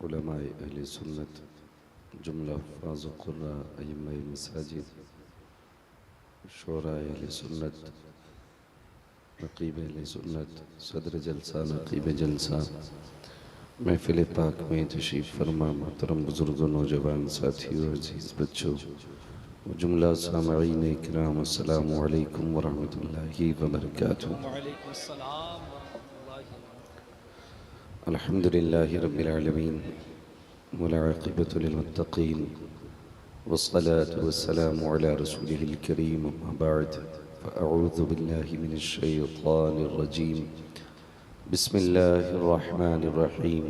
उलमाए अहले सुन्नत जुमला हफ़ाज़ व क़ुर्रा अइम्माए मसाजिद शोराए अहले सुन्नत नक़ीब अहले सुन्नत सदर जलसा नक़ीब जलसा महफ़िल पाक में तशरीफ़ फरमा मोहतरम बुज़ुर्गों नौजवान साथियों अज़ीज़ बच्चों व जुमला सामईन इकराम अस्सलामु अलैकुम व रहमतुल्लाहि व बरकातुहू। अल्हम्दुलिल्लाहि रब्बिल आलमीन वल आक़िबतु लिल मुत्तक़ीन वस्सलातु वस्सलामु अला रसूलिहिल करीम अम्मा बअद फ़अऊज़ु बिल्लाहि मिनश शैतानिर रजीम बिस्मिल्लाहिर रहमानिर रहीम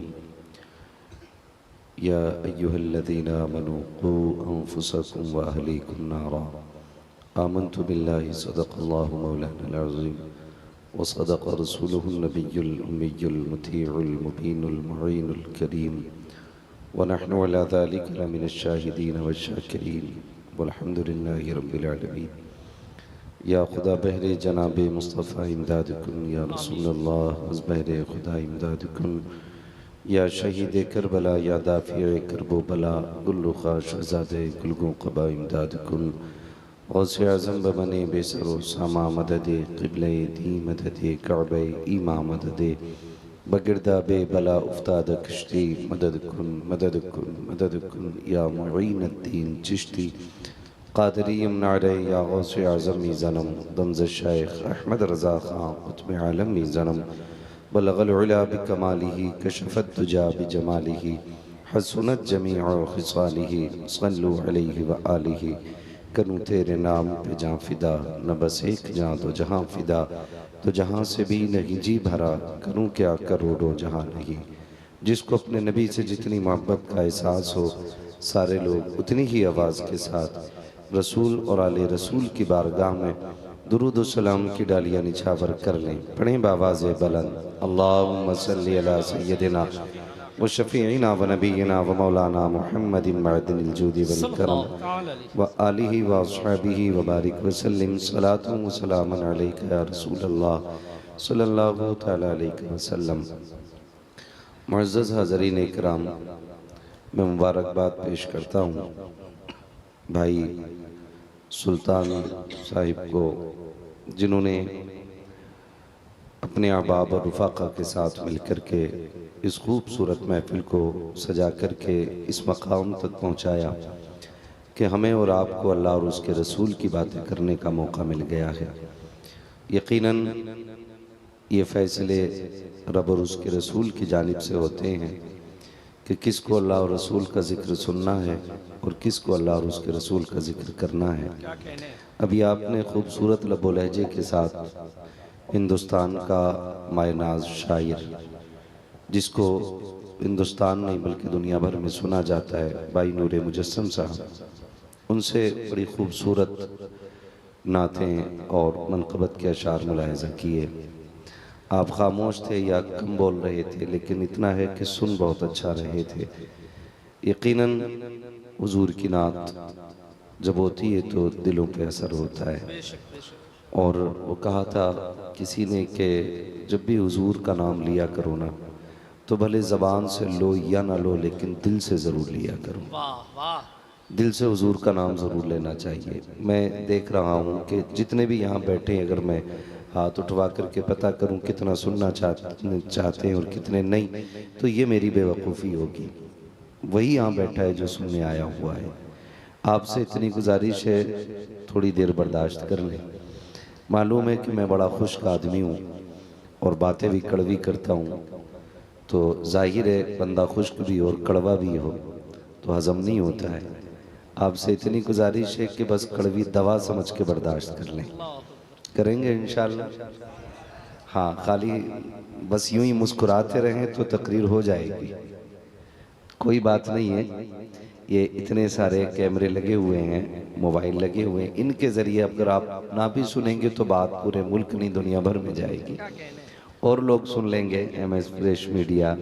या अय्युहल्लज़ीना आमनू क़ू अन्फुसकुम व अहलीकुम नारा आमन्तु बिल्लाहि सदक़ल्लाहु मौलानाल अज़ीम व सदक़ रसूलुहुन नबियुल उम्मियुल मुतीउल मुबीनुल मुईनुल करीम व नहनु अला ज़ालिका लमिनश शाहिदीन व शाकिरीन वल्हम्दुलिल्लाहि रब्बिल आलमीन। या खुदा बहरे जनाबे मुस्तफ़ा इमदाद कुन या रसूलल्लाह अज़ बहरे खुदा इमदाद कुन या शहीद करबला या दाफ़िए करबो बला गुल्लुखा शहज़ादे गुलगो क़बा इमदाद कुन गौसे आज़म बने बेसरो सामा मददे क़िबले दी मददे काबे ईमा मददे बगिरदा बे बला उफ्ताद कश्ती मदद कुन मदद कुन मदद कुन या मुईनुद्दीन चिश्ती क़ादरी यमनारे या गौसे आज़म ज़नम दमज़ शेख अहमद रज़ा ख़ान क़ुत्ब आलम ज़नम बलगल उला बिकमालिही कशफ़त दुजा बिजमालिही हसनत जमीअ ख़िसालिही सल्लु अलैहि व आलिही। करूँ तेरे नाम पे जाँ फ़िदा न बस एक जाँ तो जहाँ फ़िदा तो जहाँ से भी नहीं जी भरा करूँ क्या करोड़ों जहाँ नहीं। जिसको अपने नबी से जितनी मोहब्बत का एहसास हो सारे लोग उतनी ही आवाज़ के साथ रसूल और आले रसूल की बारगाह में दुरूद व सलाम की डालियाँ निछावर कर लें। पढ़ें बावाज़ बुलंद अल्लाहुम्मा सल्ली अला सय्यदिना व शफ़ीइना व नबीना व मौलाना मुहम्मदिन मअदिनिल जूदी वल करम व आलिहि व अस्हाबिहि व बारिक व सल्लिम सलातु व सलामन अलैका या रसूलल्लाह सल्लल्लाहु तआला अलैहि वसल्लम। मुअज़्ज़ज़ हाज़रीन इकराम, मैं मुबारकबाद पेश करता हूँ भाई सुल्तान साहिब को, जिन्होंने अपने अहबाब और रफ़ाक़ा के साथ मिलकर के इस खूबसूरत महफ़िल को सजा कर के इस मकाम तक पहुँचाया कि हमें और आपको अल्लाह और उसके रसूल की बातें करने का मौका मिल गया है। यकीनन ये फ़ैसले रब और उसके रसूल की जानिब से होते हैं कि किसको अल्लाह और रसूल का ज़िक्र सुनना है और किसको अल्लाह और उसके रसूल का ज़िक्र करना है। अभी आपने खूबसूरत लबो लहजे के साथ हिंदुस्तान का मायनाज शायर, जिसको हिंदुस्तान नहीं बल्कि दुनिया भर में सुना जाता है, भाई नूरे मुजस्सम साहब, उनसे बड़ी खूबसूरत नातें और मनक़बत के अशार मुलाहिज़ा किए। आप खामोश थे या कम बोल रहे थे, लेकिन इतना है कि सुन बहुत अच्छा रहे थे। यकीनन हुजूर की नात जब होती है तो दिलों पे असर होता है। और वो कहा था किसी ने कि जब भी हुजूर का नाम लिया करो ना, तो भले ज़बान से लो या ना लो, लेकिन दिल से ज़रूर लिया करो। दिल से हुजूर का नाम ज़रूर लेना चाहिए। मैं देख रहा हूँ कि जितने भी यहाँ बैठे हैं, अगर मैं हाथ उठवा करके पता करूँ कितना सुनना चाहते हैं और कितने नहीं, तो ये मेरी बेवकूफ़ी होगी। वही यहाँ बैठा है जो सुनने आया हुआ है। आपसे इतनी गुजारिश है, थोड़ी देर बर्दाश्त कर लें। मालूम है कि मैं बड़ा खुश्क आदमी हूँ और बातें भी कड़वी करता हूँ, तो जाहिर है बंदा खुश्क भी और कड़वा भी हो तो हज़म नहीं होता है। आपसे इतनी गुजारिश है कि बस कड़वी दवा समझ के बर्दाश्त कर लें। करेंगे इंशाअल्लाह। हाँ, खाली बस यूं ही मुस्कुराते रहें तो तकरीर हो जाएगी, कोई बात नहीं है। ये इतने सारे कैमरे लगे हुए हैं, मोबाइल लगे हुए हैं, इनके ज़रिए अगर आप ना भी सुनेंगे तो बात पूरे मुल्क नहीं दुनिया भर में जाएगी और लोग सुन लेंगे। MS फ्रेश मीडिया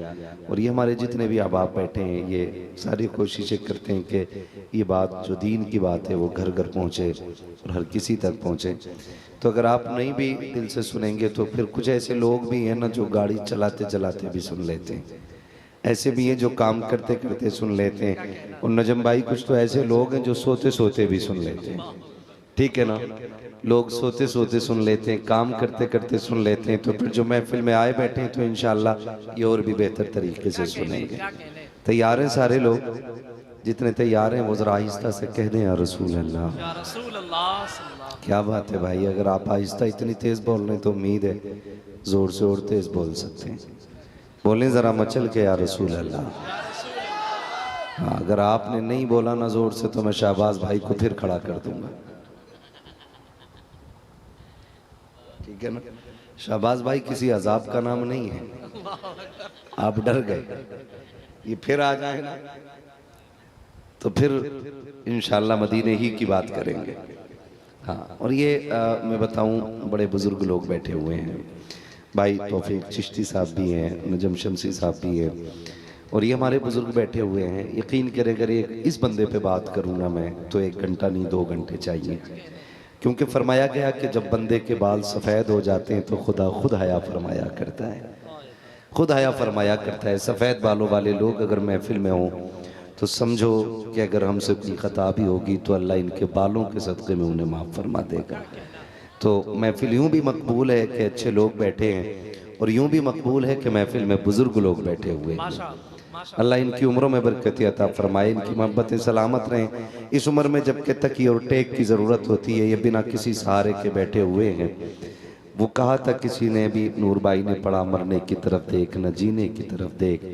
और ये हमारे जितने भी अहबाब बैठे हैं, ये सारी कोशिशें करते हैं कि ये बात जो दीन की बात है वो घर घर पहुँचे और हर किसी तक पहुँचे। तो अगर आप नहीं भी दिल से सुनेंगे तो फिर कुछ ऐसे लोग भी हैं ना जो गाड़ी चलाते चलाते भी सुन लेते हैं। ऐसे भी हैं जो काम करते करते सुन लेते हैं, और नजम भाई कुछ तो ऐसे लोग हैं जो सोते सोते भी सुन लेते हैं। ठीक है ना, लोग सोते सोते सुन लेते हैं, काम करते करते सुन लेते हैं, तो फिर जो महफिल में आए बैठे हैं तो इंशाल्लाह ये और भी बेहतर तरीके से सुनेंगे। तैयार हैं सारे लोग? जितने तैयार हैं वो जरा आहिस्ता से कह दें या रसूल अल्लाह। या रसूल अल्लाह। क्या बात है भाई, अगर आप आहिस्ता इतनी तेज बोल रहे हैं तो उम्मीद है जोर से और तेज बोल सकते हैं। बोलें जरा मचल के या रसूल अल्लाह। हाँ, अगर आपने नहीं बोला ना जोर से तो मैं शाहबाज भाई को फिर खड़ा कर दूंगा। ठीक है ना, शाहबाज भाई किसी अजाब का नाम नहीं है, आप डर गए, ये फिर आ जाए ना तो फिर इंशाल्लाह मदीने ही की बात करेंगे। हाँ, और ये मैं बताऊं, बड़े बुजुर्ग लोग बैठे हुए हैं, भाई तौफीक चिश्ती साहब भी हैं, नजम शमसी साहब भी हैं, और ये हमारे बुजुर्ग बैठे हुए हैं। यकीन करें अगर इस बंदे पे बात करूँ ना मैं तो 1 घंटा नहीं 2 घंटे चाहिए, क्योंकि फरमाया गया कि जब बंदे के बाल सफ़ेद हो जाते हैं तो खुदा खुद हया फरमाया करता है, खुद हया फरमाया करता है। सफ़ेद बालों वाले लोग अगर महफिल में हों तो समझो कि अगर हमसे कोई ख़ता भी होगी तो अल्लाह इनके बालों के सदक़े में उन्हें माफ़ फरमा देगा। तो महफिल यूँ भी मकबूल है कि अच्छे लोग बैठे हैं, और यूँ भी मकबूल है कि महफिल में बुज़ुर्ग लोग बैठे हुए हैं। अल्लाह इनकी उम्रों में बरकत अता फरमाए, इनकी मोहब्बतें सलामत रहें। इस उम्र में जबकि तकिए और टेक की ज़रूरत होती है, ये बिना किसी सहारे के बैठे हुए हैं। वो कहा था किसी ने भी, नूर भाई ने पढ़ा, मरने की तरफ देख न जीने की तरफ देख,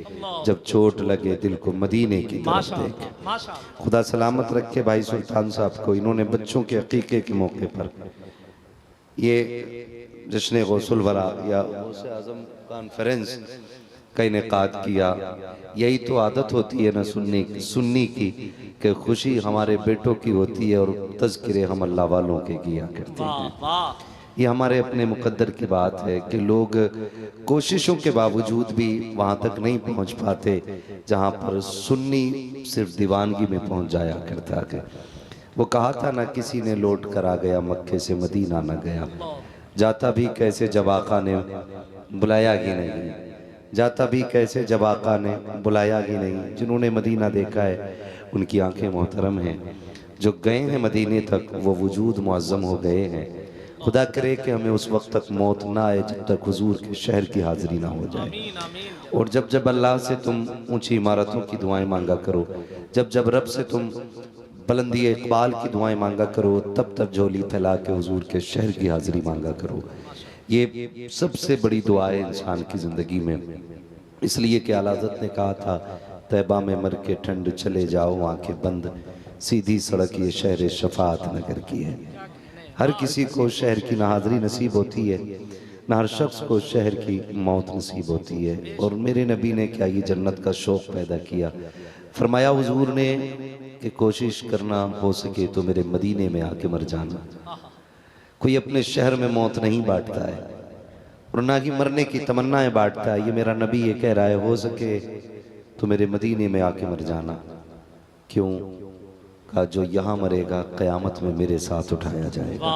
जब चोट लगे दिल को मदीने की तरफ देख। खुदा सलामत रखे भाई सुल्तान साहब को। इन्होंने बच्चों के अकीके के मौके पर ये जश्न गौसुल वरा या गौसे आज़म कॉन्फ्रेंस का इनेकाद किया। यही तो आदत होती है ना सुन्नी की, कि खुशी हमारे बेटों की होती है और तज़किरे हम अल्लाह वालों के किया करते हैं। ये हमारे अपने मुकद्दर की बात है कि लोग कोशिशों के बावजूद भी वहाँ तक नहीं पहुँच पाते जहाँ पर सुन्नी सिर्फ दीवानगी में पहुँच जाया करता है। वो कहा था ना, किसी ने लौट कर आ गया मक्के से मदीना न गया, जाता भी कैसे जब आका ने बुलाया ही नहीं, जाता भी कैसे जब आका ने बुलाया ही नहीं। जिन्होंने मदीना देखा है उनकी आंखें मोहतरम हैं, जो गए हैं मदीने तक वो वजूद मुअज़्ज़म हो गए हैं। खुदा करे कि हमें उस वक्त तक मौत ना आए जब तक हुजूर के शहर की हाजिरी ना हो जाए। और जब जब अल्लाह से तुम ऊंची इमारतों की दुआएं मांगा करो, जब जब रब से तुम बुलंदी इकबाल की दुआएं मांगा करो, तब तब झोली फैला के हुजूर के शहर की हाजिरी मांगा करो। ये सबसे बड़ी दुआ है इंसान की ज़िंदगी में। इसलिए कि आला हज़रत ने कहा था, तैबा में मर के ठंड चले जाओ आंखें बंद, सीधी सड़क ये शहर शफात नगर की है। हर किसी को शहर की ना हाज़िरी नसीब होती है, ना हर शख्स को शहर की मौत नसीब होती है। और मेरे नबी ने क्या ये जन्नत का शौक़ पैदा किया। फरमाया हुजूर ने कि कोशिश करना हो सके तो मेरे मदीने में आके मर जाना। कोई अपने शहर में मौत नहीं बांटता है और ना ही मरने की तमन्नाएं बांटता है। ये मेरा नबी ये कह रहा है, हो सके तो मेरे मदीने में आके मर जाना। क्यों? कहा जो यहाँ मरेगा क़यामत में मेरे साथ उठाया जाएगा।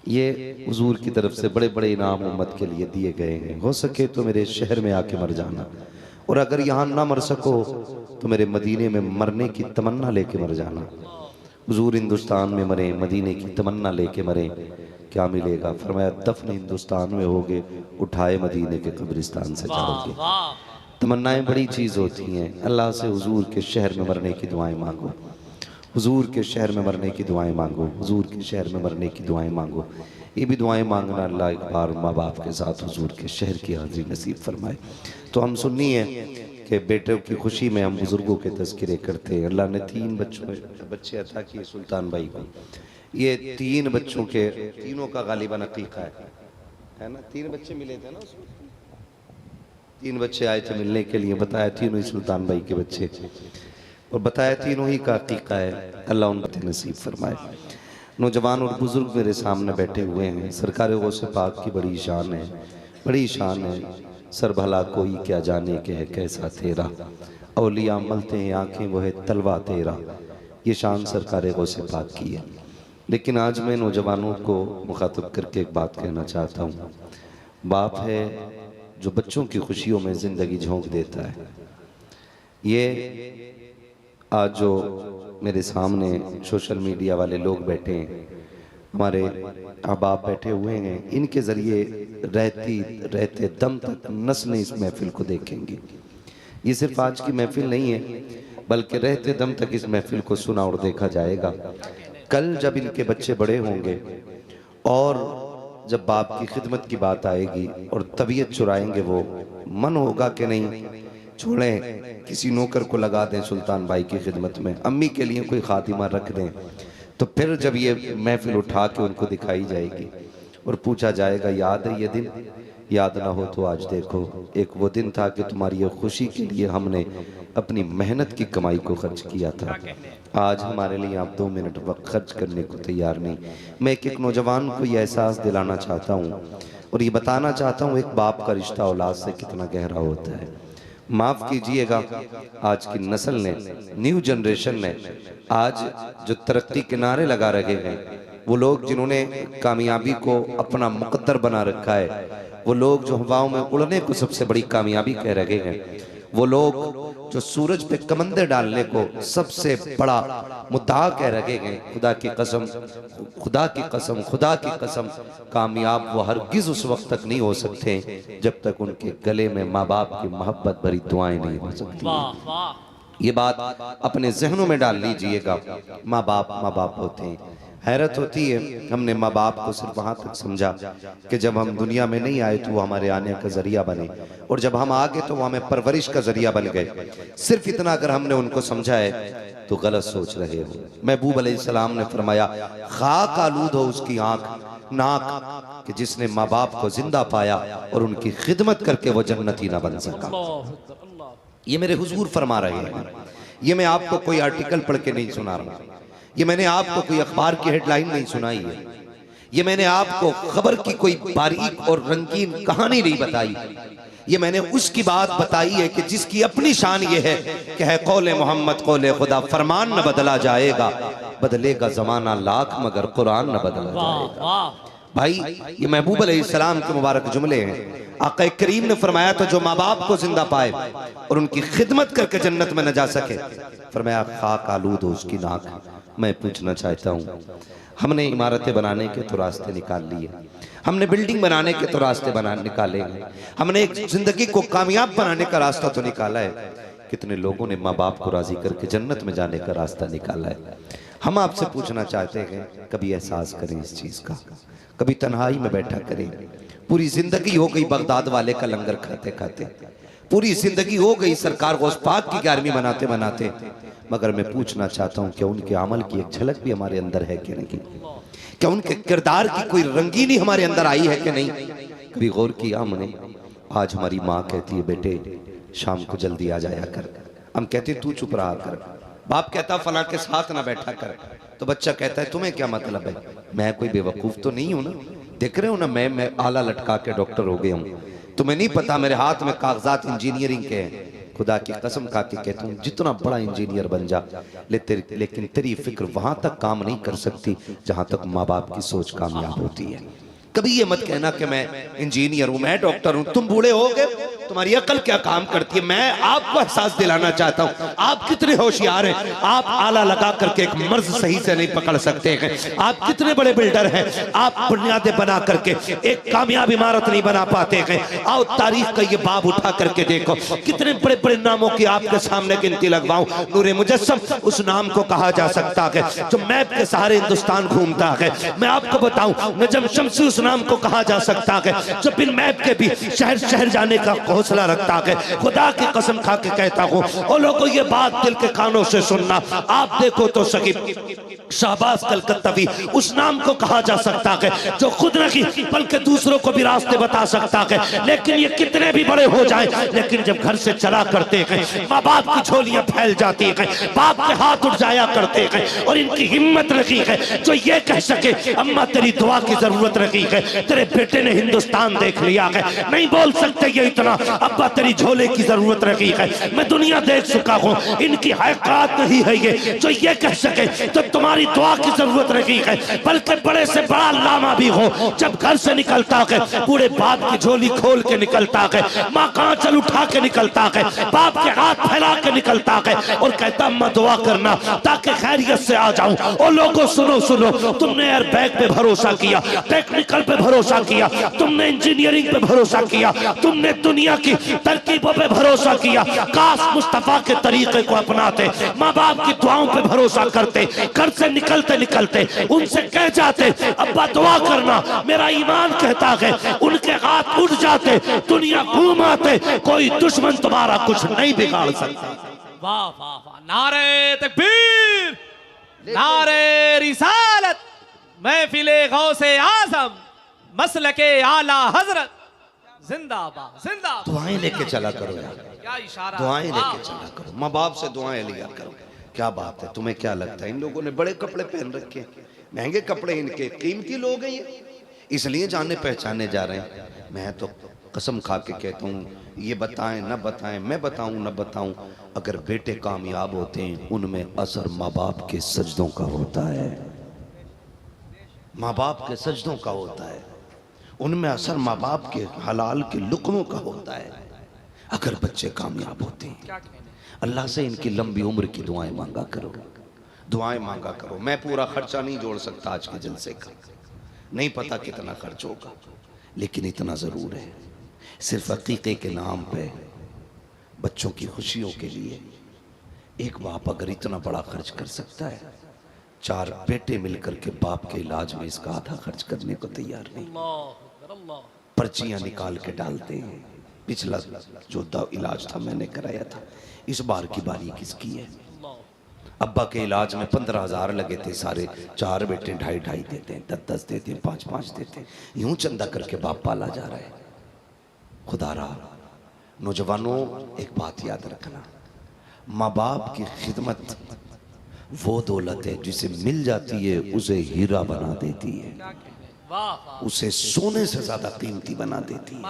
ये हुजूर की तरफ से बड़े बड़े इनाम उम्मत के लिए दिए गए हैं। हो सके तो मेरे शहर में आके मर जाना, और अगर यहाँ ना मर सको तो मेरे मदीने में मरने की तमन्ना लेके मर जाना। हुजूर हिंदुस्तान में मरे, मदीने की तमन्ना लेके मरे, क्या मिलेगा? फरमाया दफन हिंदुस्तान में होगे, उठाए मदीने के कब्रिस्तान से जाओगे। तमन्नाएं बड़ी चीज़ होती हैं। अल्लाह से हुजूर के शहर में मरने की दुआएं मांगो, हुजूर के शहर में मरने की दुआएं मांगो, हुजूर के शहर में मरने की दुआएं मांगो। ये भी दुआएं मांगना अल्लाह एक बार माँ बाप के साथ हुजूर के शहर की हाज़िरी नसीब फरमाए। तो हम सुन्नी है कि बेटे की खुशी में हम बुज़ुर्गों के तज़किरे करते हैं। अल्लाह ने 3 बच्चे अता किए सुल्तान भाई को। ये 3 बच्चों के तीनों का गालिबन अकीक़ा है ना। 3 बच्चे मिले थे ना उसमें, 3 बच्चे आए थे मिलने के लिए। बताया तीनों ही सुल्तान भाई के बच्चे, और बताया तीनों ही का अकीक़ा है। अल्लाह उन पर नसीब फरमाए। नौजवान और बुज़ुर्ग मेरे सामने बैठे हुए हैं। सरकार गौसे पाक की बड़ी शान है, बड़ी शान है। सर भला कोई क्या जाने के है कैसा तेरा, औलिया मलते हैं आँखें वो है तलवा तेरा। ये शान सरकार गौसे पाक की है। लेकिन आज मैं नौजवानों को मुखातब करके एक बात कहना चाहता हूँ। बाप है जो बच्चों की खुशियों में ज़िंदगी झोंक देता है। ये आज जो मेरे सामने सोशल मीडिया वाले लोग बैठे हैं, हमारे अहबाब बैठे हुए हैं, इनके ज़रिए रहते दम तक नस्लें इस महफिल को देखेंगी। ये सिर्फ आज की महफिल नहीं है, बल्कि रहते दम तक इस महफिल को सुना और देखा जाएगा। कल जब इनके बच्चे बड़े होंगे और जब बाप की खिदमत की बात आएगी और तबीयत चुराएंगे, वो मन होगा कि नहीं छोड़ें, किसी नौकर को लगा दें सुल्तान भाई की खिदमत में, अम्मी के लिए कोई खातिमा रख दें। तो फिर जब ये महफिल उठा के उनको दिखाई जाएगी और पूछा जाएगा याद है ये दिन, याद ना हो तो आज देखो, एक वो दिन था कि तुम्हारी ये खुशी के लिए हमने अपनी मेहनत की कमाई को खर्च किया था। आज हमारे लिए आप 2 मिनट वक्त खर्च करने को तैयार नहीं। मैं एक नौजवान को ये एहसास दिलाना चाहता हूँ और ये बताना चाहता हूँ एक बाप का रिश्ता औलाद से कितना गहरा होता है। माफ़ कीजिएगा, आज की नस्ल ने, न्यू जनरेशन ने आज जो तरक्की के नारे लगा रहे हैं, वो लोग जिन्होंने कामयाबी को अपना मुकद्दर बना रखा है, वो लोग जो हवाओं में उड़ने को सबसे बड़ी कामयाबी कह रहे हैं, वो लोग जो सूरज पे कमंदे डालने को सबसे बड़ा मुद्दा कह रहे हैं, खुदा की कसम, खुदा की कसम, खुदा की कसम, कामयाब वो हरगिज उस वक्त तक नहीं हो सकते जब तक उनके गले में माँ बाप की मोहब्बत भरी दुआएं नहीं हो सकती। ये बात अपने जहनों में डाल लीजिएगा। माँ बाप होते हैं। हैरत होती है, हमने माँ बाप को सिर्फ वहाँ तक समझा कि जब हम दुनिया में नहीं आए तो वो हमारे आने का जरिया बने, और जब हम आ गए तो वो हमें परवरिश का जरिया बन गए। सिर्फ इतना अगर हमने उनको समझा है तो गलत सोच रहे हो। महबूब अलैहिस्सलाम ने फरमाया, खाक आलूद हो उसकी आंख नाक कि जिसने माँ बाप को जिंदा पाया और उनकी खिदमत करके वो जन्नती ना बन सका। ये मेरे हुजूर फरमा रहे हैं। ये मैं आपको कोई आर्टिकल पढ़ के नहीं सुना रहा, ये मैंने आपको कोई अखबार की हेडलाइन नहीं सुनाई है, ये मैंने आपको खबर की कोई बारीक और रंगीन कहानी नहीं बताई। ये मैंने उसकी बात बताई है कि जिसकी अपनी शान ये है कि है कौले मोहम्मद कौले खुदा, फरमान न बदला जाएगा, बदलेगा जमाना लाख मगर कुरान न बदला जाएगा। भाई ये महबूब अलैहिस्सलाम के मुबारक जुमले हैं। आका करीम ने फरमाया तो जो माँ बाप को जिंदा पाए और उनकी खिदमत करके जन्नत में न जा सके, फरमाया खाक आलूद हो उसकी नाक। मैं पूछना चाहता हूँ, हमने इमारतें बनाने के तो रास्ते निकाल लिए, हमने बिल्डिंग बनाने के तो रास्ते निकाले हैं, हमने एक जिंदगी को कामयाब बनाने का रास्ता तो निकाला है, कितने लोगों ने माँ बाप को राजी करके जन्नत में जाने का रास्ता निकाला है। हम आपसे पूछना चाहते हैं, कभी एहसास करें इस चीज का, कभी तन्हाई में बैठा करें। पूरी जिंदगी हो गई बगदाद वाले का लंगर खाते खाते, पूरी जिंदगी हो गई सरकार गौस पाक की 11वीं मनाते मनाते, मगर मैं पूछना चाहता हूँ क्या उनके अमल की एक झलक भी हमारे अंदर है कि नहीं? क्या उनके किरदार की कोई रंगीनी हमारे अंदर आई है कि नहीं? कभी गौर किया हमने? आज हमारी माँ कहती है बेटे शाम को जल्दी आ जाया कर, हम कहते तू चुप रहा कर। बाप कहता फला के साथ ना बैठा कर, तो बच्चा कहता है तुम्हें क्या मतलब है, मैं कोई बेवकूफ तो नहीं हूं ना, देख रहे हो ना मैं आला लटका के डॉक्टर हो गया हूँ, तुम्हें नहीं पता मेरे हाथ में कागजात इंजीनियरिंग के हैं। खुदा की कसम खा के कहता हूँ जितना बड़ा इंजीनियर बन जा, लेकिन तेरी फिक्र वहां तक काम नहीं कर सकती जहां तक माँ बाप की सोच कामयाब होती है। कभी ये मत कहना कि मैं इंजीनियर हूं, मैं डॉक्टर हूं, तुम बूढ़े हो गए, तुम्हारी अकल क्या काम करती है। मैं आपको एहसास दिलाना चाहता हूं आप कितने होशियार हैं, आप आला लगा करके एक मर्ज सही से नहीं पकड़ सकते हैं। आप कितने बड़े बिल्डर हैं, आप बुनियादें बना करके एक कामयाब इमारत नहीं बना पाते हैं। आओ तारीख का ये बाब उठा करके देखो, कितने बड़े बड़े नामों की आपके सामने गिनती लगवाऊं। नूरे मुजस्सम उस नाम को कहा जा सकता है जो मैप के सहारे हिंदुस्तान घूमता है। मैं आपको बताऊं नजम शम्सी उस नाम को कहा जा सकता है जो बिन मैप के भी शहर शहर जाने का हौसला रखता है। खुदा की कसम खा के कहता हूं और लोगों ये बात दिल के कानों से सुनना, आप देखो तो सही शाहबाज कलकत्तावी उस नाम को कहा जा सकता है जो खुद नहीं बल्कि दूसरों को भी रास्ते बता सकता है। लेकिन ये कितने भी बड़े हो जाए, लेकिन जब घर से चला करते हैं माँ बाप की झोलियां फैल जाती है, बाप के हाथ उठ जाया करते हैं और इनकी हिम्मत रखी है जो ये कह सके अम्मा तेरी दुआ की जरूरत रखी है, तेरे बेटे ने हिंदुस्तान देख लिया है, नहीं बोल सकते ये इतना, अब्बा तेरी झोले की जरूरत रखी है, मैं दुनिया देख चुका हूँ। इनकी हकीकत नहीं है ये जो ये कह सके तो तुम्हारे तुम्हारी दुआ की जरूरत नहीं है, बल्कि बड़े से बड़ा लामा भी हो, जब घर से निकलता है पूरे बाप की झोली खोल के निकलता है, माँ कहाँ चल उठा के निकलता है, बाप के हाथ फैला के निकलता है और कहता अम्मा दुआ करना ताकि खैरियत से आ जाऊं। और लोगों सुनो सुनो, तुमने एयर बैग पे भरोसा किया, टेक्निकल पे भरोसा किया, तुमने इंजीनियरिंग पे भरोसा किया, तुमने दुनिया की तरकीबों पे भरोसा किया। काश मुस्तफा के तरीके को अपनाते, माँ बाप की दुआओं पे भरोसा करते, घर से निकलते निकलते उनसे कह जाते अब्बा दुआ करना, मेरा ईमान कहता है उनके हाथ उठ जाते, दुनिया घूम आते, कोई दुश्मन तुम्हारा कुछ नहीं बिगाड़ सकता। वाह वाह वाह, नारे तकबीर, नारे रिसालत, महफिले गौसे आजम, मसलके आला हजरत, जिंदाबाद जिंदाबाद। दुआएं लेके चला करो यार, क्या इशारा, दुआएं लेके चला करो, माँ बाप से दुआएं लिया करो। क्या बात है, तुम्हें क्या लगता है इन लोगों ने बड़े कपड़े पहन रखे, महंगे कपड़े, इनके कीमती लोग हैं ये, इसलिए जाने पहचाने जा रहे हैं। मैं तो कसम खा के कहता हूँ, ये बताएं न बताएं, मैं बताऊं न बताऊं, अगर बेटे कामयाब होते हैं उनमें असर माँ बाप के सजदों का होता है, माँ बाप के सजदों का होता है, उनमें असर माँ बाप के हलाल के लुक्मों का होता है। अगर बच्चे कामयाब होते हैं, अल्लाह से इनकी लंबी उम्र की दुआएं मांगा करो, दुआएं मांगा करो। मैं पूरा खर्चा नहीं जोड़ सकता आज के जलसे का, नहीं पता कितना खर्च होगा, लेकिन इतना ज़रूर है, सिर्फ अकीक़े के नाम पे बच्चों की खुशियों के लिए एक बाप अगर इतना बड़ा खर्च कर सकता है, 4 बेटे मिलकर के बाप के इलाज में इसका आधा खर्च करने को तैयार नहीं। पर्चियां निकाल के डालते हैं, पिछला जो इलाज था मैंने कराया था, इस बार की बारी किसकी है। अब्बा के इलाज में 15,000 लगे थे, सारे 4 बेटे 2.5 देते हैं, 10 देते हैं, 5 देते हैं, यूं चंदा करके बाप पाला जा रहा है। खुदारा नौजवानों, एक बात याद रखना, माँ बाप की खिदमत वो दौलत है जिसे मिल जाती है उसे हीरा बना देती है, उसे सोने से ज्यादा कीमती बना देती है।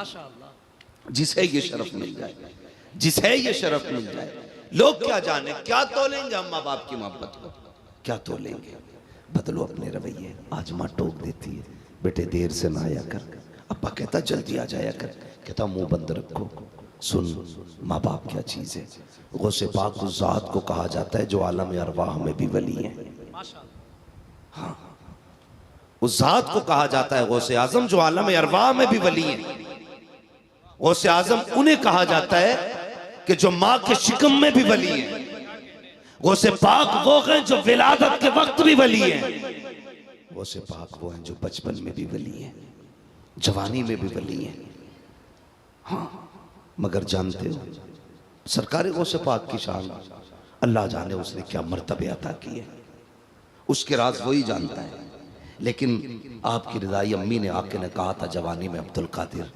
जिसे ये शरफ मिल जाए, जिसे ये शरफ मिल जाए, लोग क्या जाने, क्या तोलेंगे हम माँ बाप की मोहब्बत को, क्या तोलेंगे। बदलो अपने रवैये। आज माँ टोक देती है, बेटे देर से ना आया कर, अब्बा कहता जल्दी आ जाया कर, कहता मुंह बंद रखो। सुन, माँ बाप क्या चीज़ है। गौसे पाक उस ज़ात को कहा जाता है जो आलम अरवाह में भी वली है। हाँ, उस ज़ात को कहा जाता है गौसे आजम जो आलम अरवाह में भी वली है। गौसे आजम उन्हें कहा जाता है कि जो माँ के शिकम में भी वली है। गौसे पाक वो हैं जो विलादत के वक्त भी वली है। गौसे पाक वो हैं जो बचपन में भी वली है, जवानी में भी वली है। हाँ, मगर जानते हो सरकार गौसे पाक की शान, अल्लाह जाने उसने क्या मर्तबे अता किए, उसके राज वही जानता है। लेकिन आपकी रज़ाई अम्मी ने आके ने कहा था जवानी में, अब्दुल कादिर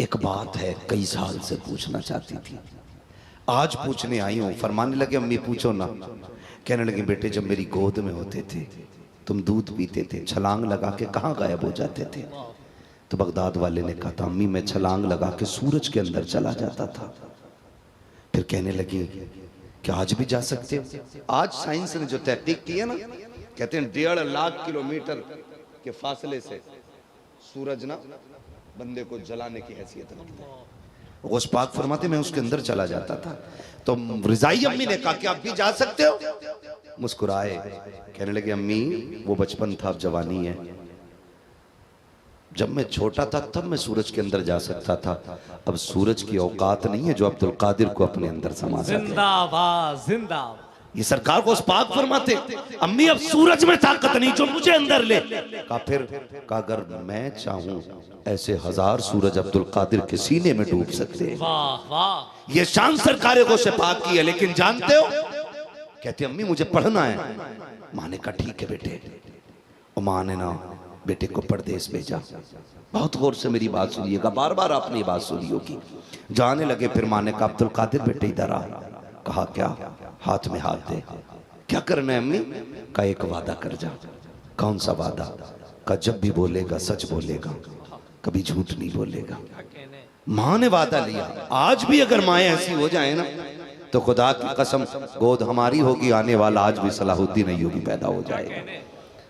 एक बात है कई साल से पूछना चाहती थी, आज पूछने आई हूँ। फरमाने लगे अम्मी पूछो ना। कहने लगे बेटे जब मेरी गोद में होते थे तुम दूध पीते थे, छलांग लगा के कहाँ गायब हो जाते थे? तो बगदाद वाले ने कहा था अम्मी मैं छलांग लगा के सूरज के अंदर चला जाता था। फिर कहने लगी कि आज भी जा सकते हो? आज साइंस ने जो तहकीक की है ना, कहते हैं 1.5 लाख किलोमीटर के फासले से सूरज ना बंदे को जलाने की हैसियत रखता है। गौस पाक फरमाते मैं उसके अंदर चला जाता था। तो रज़ाई अम्मी ने कहा कि आप भी जा सकते हो? मुस्कुराए, कहने लगे अम्मी वो बचपन था, अब जवानी है। जब मैं छोटा था तब मैं सूरज के अंदर जा सकता था, अब सूरज की औकात नहीं है जो अब्दुल कादिर को अपने अंदर समा सके। जिंदाबाद जिंदाबाद। ये सरकार को पाक फरमाते अम्मी अब सूरज में ताकत नहीं जो मुझे अंदर ले। कहा फिर कहा अगर मैं चाहूं ऐसे 1000 सूरज अब्दुल कादिर के सीने में डूब सकते हैं। वाह वाह, ये शान सरकार को पाक की है। लेकिन जानते हो, कहते अम्मी मुझे पढ़ना है। माँ ने कहा ठीक है बेटे। और माँ ने ना बेटे को परदेश भेजा। बहुत गौर से मेरी बात सुनिएगा, बार बार आपने बात सुनी होगी। जाने लगे फिर माँ ने कहा अब्दुल कादिर बेटे इधर आ। कहा क्या? हाथ में हाथ दे। क्या करना है अम्मी? का एक वादा कर जा। कौन सा वादा? का जब भी बोलेगा सच बोलेगा, कभी झूठ नहीं बोलेगा। माँ ने वादा लिया। आज भी अगर माएँ ऐसी हो जाए ना तो खुदा की कसम गोद हमारी होगी, आने वाला आज भी सलाहुद्दीन अय्यूबी पैदा हो जाएगा।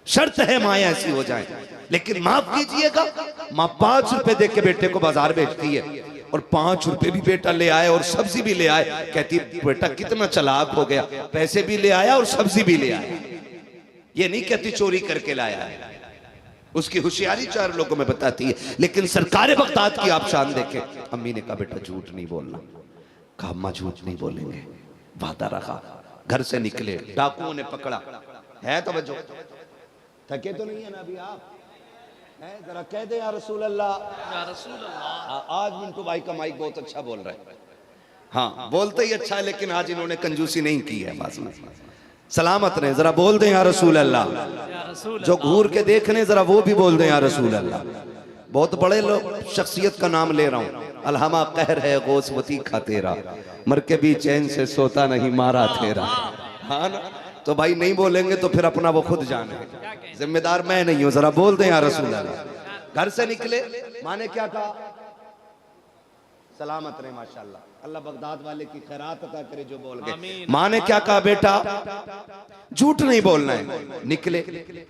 शर्त है माँ ऐसी हो जाए। लेकिन माफ कीजिएगा, माँ 5 रुपए दे के बेटे को बाजार बेचती है और 5 रुपए भी बेटा ले आए और सब्जी भी ले आए, कहती बेटा कितना चालाक हो गया, पैसे भी ले आया और सब्जी भी ले आया। ये नहीं कहती चोरी करके लाया है, उसकी होशियारी 4 लोगों में बताती है। लेकिन सरकार बगदाद की आप शान देखें। अम्मी ने कहा बेटा झूठ नहीं बोलना। कहा अम्मा झूठ नहीं बोलेंगे। वादा रखा। घर से निकले, डाकुओं ने पकड़ा। है तवज्जो, थके तो नहीं है ना अभी आप? है जरा कह दे या रसूल अल्लाह। या रसूल अल्लाह। आज मिंटू भाई का माइक बहुत अच्छा बोल रहा है। हाँ बोलते ही अच्छा है, लेकिन आज इन्होंने कंजूसी नहीं की है। बात में सलामत रहे, जरा बोल दें या रसूल अल्लाह। या रसूल जो घूर के देखने जरा वो भी बोल दें या रसूल अल्लाह। बहुत बड़े लोग शख्सियत का नाम ले रहा हूँ। अलहमा कहर है गोसवती खा तेरा, मर के भी चैन से सोता नहीं मारा तेरा। हाँ ना, तो भाई नहीं बोलेंगे तो फिर अपना वो खुद जाने, जिम्मेदार मैं नहीं हूँ। जरा बोल दें या रसूल अल्लाह। घर से निकले, माँ ने क्या कहा? सलामत रहे माशाल्लाह, अल्लाह बगदाद वाले की खैरात अता करे जो बोल गए। माँ ने क्या कहा? बेटा झूठ नहीं बोलना है। निकले,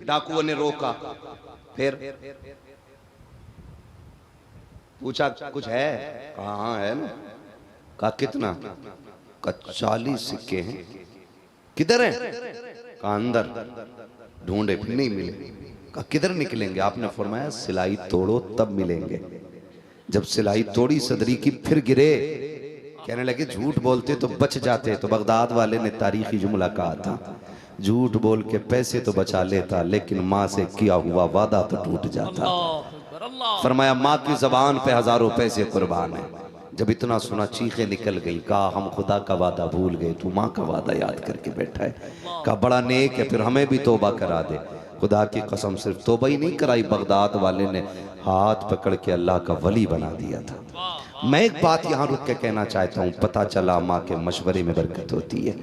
डाकुओं ने रोका। फिर पूछा कुछ है? कहा हाँ है ना। कहा कितना? कहा 40 सिक्के हैं। किधर है? कहा अंदर। ढूंढे फिर नहीं मिले। कहा किधर निकलेंगे? आपने फरमाया सिलाई तोड़ो तब मिलेंगे। जब सिलाई तोड़ी सदरी की फिर गिरे, कहने लगे झूठ बोलते तो बच जाते। तो बगदाद वाले ने तारीखी जुमला कहा था, झूठ बोल के पैसे तो बचा लेता, लेकिन माँ से किया हुआ वादा तो टूट जाता। फरमाया माँ की जबान पे हजारों पैसे कुर्बान है। जब इतना सुना चीखें निकल गई। कहा हम खुदा का वादा भूल गए, तू माँ का वादा याद करके बैठा है। कहा बड़ा नेक है, फिर हमें भी तौबा करा दे। खुदा की कसम सिर्फ तौबा ही नहीं कराई, बगदाद वाले ने हाथ पकड़ के अल्लाह का वली बना दिया था। मैं एक बात यहाँ रुक के कहना चाहता हूँ। पता चला माँ के मशवरे में बरकत होती है,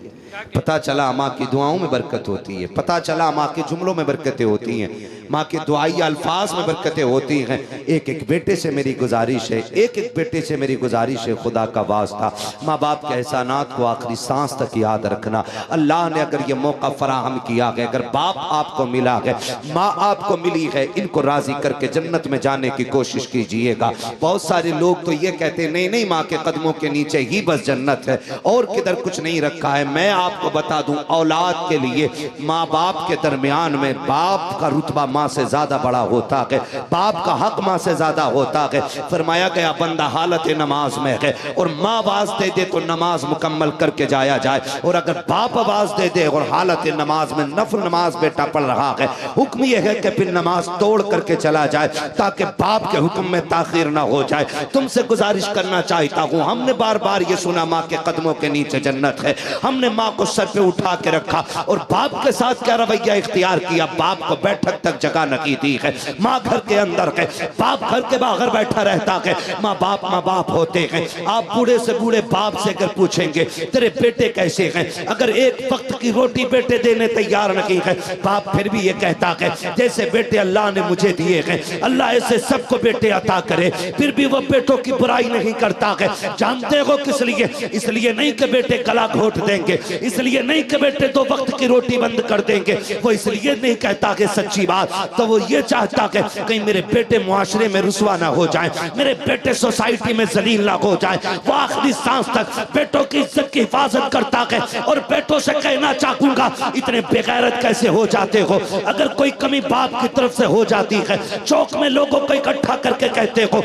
पता चला माँ की दुआओं में बरकत होती है, पता चला माँ के जुमलों में बरकतें होती हैं, माँ के दुआई अल्फाज में बरकतें होती हैं। एक एक बेटे से मेरी गुजारिश है, एक एक बेटे से मेरी गुजारिश है, खुदा का वास्ता माँ बाप के एहसानात को आखिरी सांस तक याद रखना। अल्लाह ने अगर ये मौका फराहम किया है, अगर बाप आपको मिला है, माँ आपको मिली है, इनको राजी करके जन्नत में जाने की कोशिश कीजिएगा। बहुत सारे लोग तो ये कहते नहीं नहीं माँ के कदमों के नीचे ही बस जन्नत है और किधर कुछ नहीं रखा है। मैं आपको बता दूं, औलाद के लिए माँ बाप के दरमियान में बाप का रुतबा माँ से ज्यादा बड़ा होता है, बाप का हक माँ से ज्यादा होता है। फरमाया गया बंदा हालत नमाज में है और माँ आवाज दे दे तो नमाज मुकम्मल करके जाया जाए, और अगर बाप आवाज दे दे और हालत नमाज में नफल नमाज बेटा पढ़ रहा है, हुक्म यह है कि फिर नमाज तोड़ करके चला जाए ताकि बाप के हुक्म में ताखीर ना हो जाए। तुमसे गुजारिश करना चाहता हूँ, हमने बार बार ये सुना माँ के कदमों के नीचे जन्नत है, हमने माँ को सर पे उठा के रखा और बाप के साथ क्या रवैया इख्तियार किया, बाप को बैठक तक जगह नहीं दी है। माँ घर के अंदर है, बाप घर के बाहर बैठा रहता है। माँ बाप होते हैं। आप बूढ़े से बूढ़े बाप से अगर पूछेंगे तेरे बेटे कैसे हैं, अगर एक वक्त की रोटी बेटे देने तैयार नहीं है, बाप फिर भी ये कहता है जैसे बेटे अल्लाह ने मुझे दिए हैं, अल्लाह ऐसे सबको बेटे अता करे। फिर भी वो बेटों की बुराई नहीं करता है। जानते हो किस लिए? इसलिए नहीं कि बेटे गला घोट देंगे, इसलिए नहीं कि बेटे 2 वक्त की रोटी बंद कर देंगे, वो इसलिए नहीं कहता कि सच्ची बात, तो वो ये चाहता कि कहीं मेरे बेटे मुआशरे में रुसवा ना हो जाए, मेरे बेटे सोसाइटी में जलील ना हो जाए। वो आखिरी सांस तक बेटों की इज्जत की हिफाजत करता है और बेटों से कहना चाहूंगा इतने बेगैरत कैसे हो जाते हो? अगर कोई कमी बाप की तरफ से हो जाती है, चौक में लोगों को इकट्ठा करके कहते हो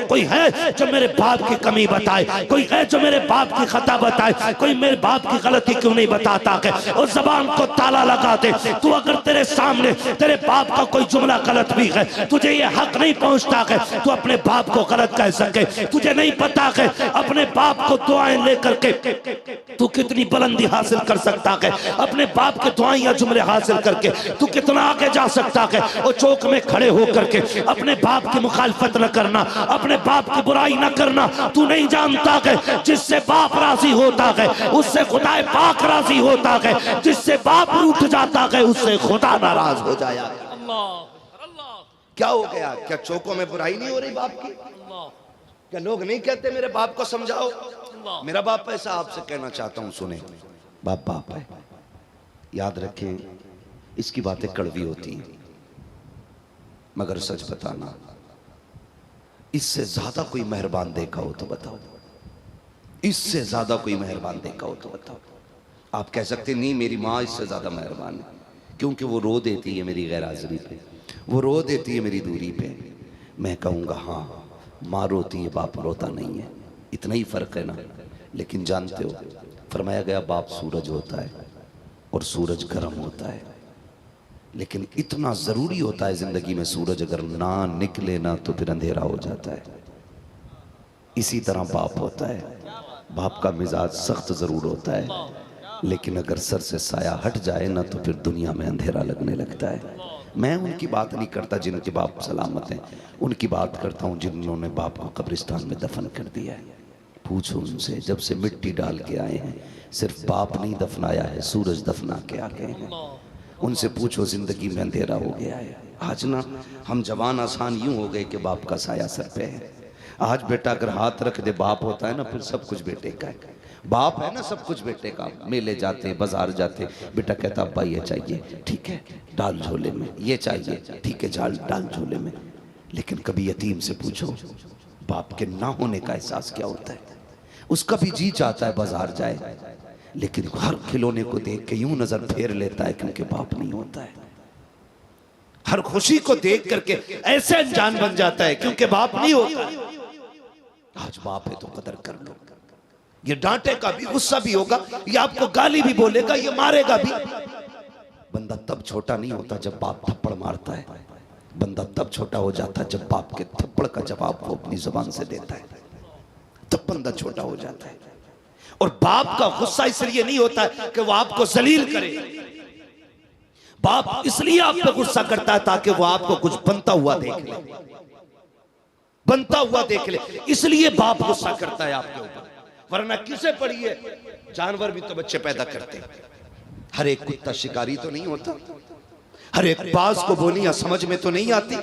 कोई है जो मेरे बाप की कमी बताए, कोई है जो मेरे बाप की खता बताए, कोई मेरे बाप की गलती क्यों नहीं बताता है? उस जबान को ताला लगा दे। तू अगर तेरे सामने तेरे बाप का कोई जुमला गलत भी है, तुझे ये हक नहीं पहुंचता है तू अपने बाप को गलत कह सके। तुझे नहीं पता है अपने बाप को दुआएं लेकर के तू कितनी बुलंदी हासिल कर सकता है, अपने बाप के दुआएं या जुमले हासिल करके तू कितना आगे जा सकता है। और चौक में खड़े होकर के अपने बाप की मुखालफत न करना, अपने बाप की बुराई न करना। तू नहीं जानता है जिससे बाप राजी होता है उससे खुदा पाक राजी होता है, जिससे बाप रूठ जाता है उससे खुदा नाराज हो जाया। क्या हो गया? क्या चौकों में बुराई नहीं हो रही बाप की? क्या लोग नहीं कहते मेरे बाप को समझाओ? अल्लाह। मेरा बाप ऐसा आपसे कहना चाहता हूं, सुने। बाप बाप है, याद रखें, इसकी बातें कड़वी होती हैं, मगर सच बताना, इससे ज्यादा कोई मेहरबान देखा हो तो बताओ, इससे ज्यादा कोई मेहरबान देखा हो तो बताओ। आप कह सकते नहीं मेरी माँ इससे ज्यादा मेहरबान है, क्योंकि वो रो देती है मेरी गैर हाजिरी पे, वो रो देती है मेरी दूरी पे। मैं कहूँगा हाँ, माँ रोती है, बाप रोता नहीं है, इतना ही फर्क है ना। लेकिन जानते हो, फरमाया गया बाप सूरज होता है और सूरज गर्म होता है, लेकिन इतना ज़रूरी होता है ज़िंदगी में, सूरज अगर ना निकले ना तो फिर अंधेरा हो जाता है। इसी तरह बाप होता है, बाप का मिजाज सख्त ज़रूर होता है, लेकिन अगर सर से साया हट जाए ना तो फिर दुनिया में अंधेरा लगने लगता है। मैं उनकी बात नहीं करता जिनके बाप सलामत हैं, उनकी बात करता हूँ जिन्होंने बाप को कब्रिस्तान में दफन कर दिया है। पूछो उनसे, जब से मिट्टी डाल के आए हैं, सिर्फ बाप नहीं दफनाया है, सूरज दफना के आ गए हैं। उनसे पूछो जिंदगी में अंधेरा हो गया है। आज ना हम जवान आसान यूं हो गए कि बाप का साया सर पे है। आज बेटा अगर हाथ रख दे बाप होता है ना, फिर सब कुछ बेटे का है। बाप है ना, सब कुछ बेटे का। मेले जाते, बाजार जाते, बेटा कहता अब्बा ये चाहिए, ठीक है डाल झोले में, ये चाहिए, ठीक है डाल झोले में। लेकिन कभी यतीम से पूछो बाप के ना होने का एहसास क्या होता है। उसका भी जी चाहता है बाजार जाए, लेकिन हर खिलौने को देख के यूं नजर फेर लेता है क्योंकि बाप नहीं होता है। हर खुशी को देख करके ऐसे अनजान बन जाता है क्योंकि बाप नहीं होता है। आज बाप है तो कदर कर लो। ये डांटेगा भी, गुस्सा भी होगा, ये आपको गाली भी बोलेगा, ये मारेगा भी। बंदा तब छोटा नहीं होता जब बाप थप्पड़ मारता है, बंदा तब छोटा हो जाता है जब बाप के थप्पड़ का जवाब वो अपनी जुबान से देता है, तब बंदा छोटा हो जाता है। और बाप का गुस्सा इसलिए नहीं होता है कि वो आपको जलील करे, बाप इसलिए आप पे गुस्सा करता है ताकि वो आपको कुछ बनता हुआ देख ले, बनता हुआ देख ले, इसलिए बाप गुस्सा करता है आपके ऊपर। वरना किसे पढ़िए, जानवर भी तो बच्चे पैदा करते हैं। हर एक कुत्ता शिकारी तो नहीं होता, हर एक बाज को बोलियां समझ में तो नहीं आती,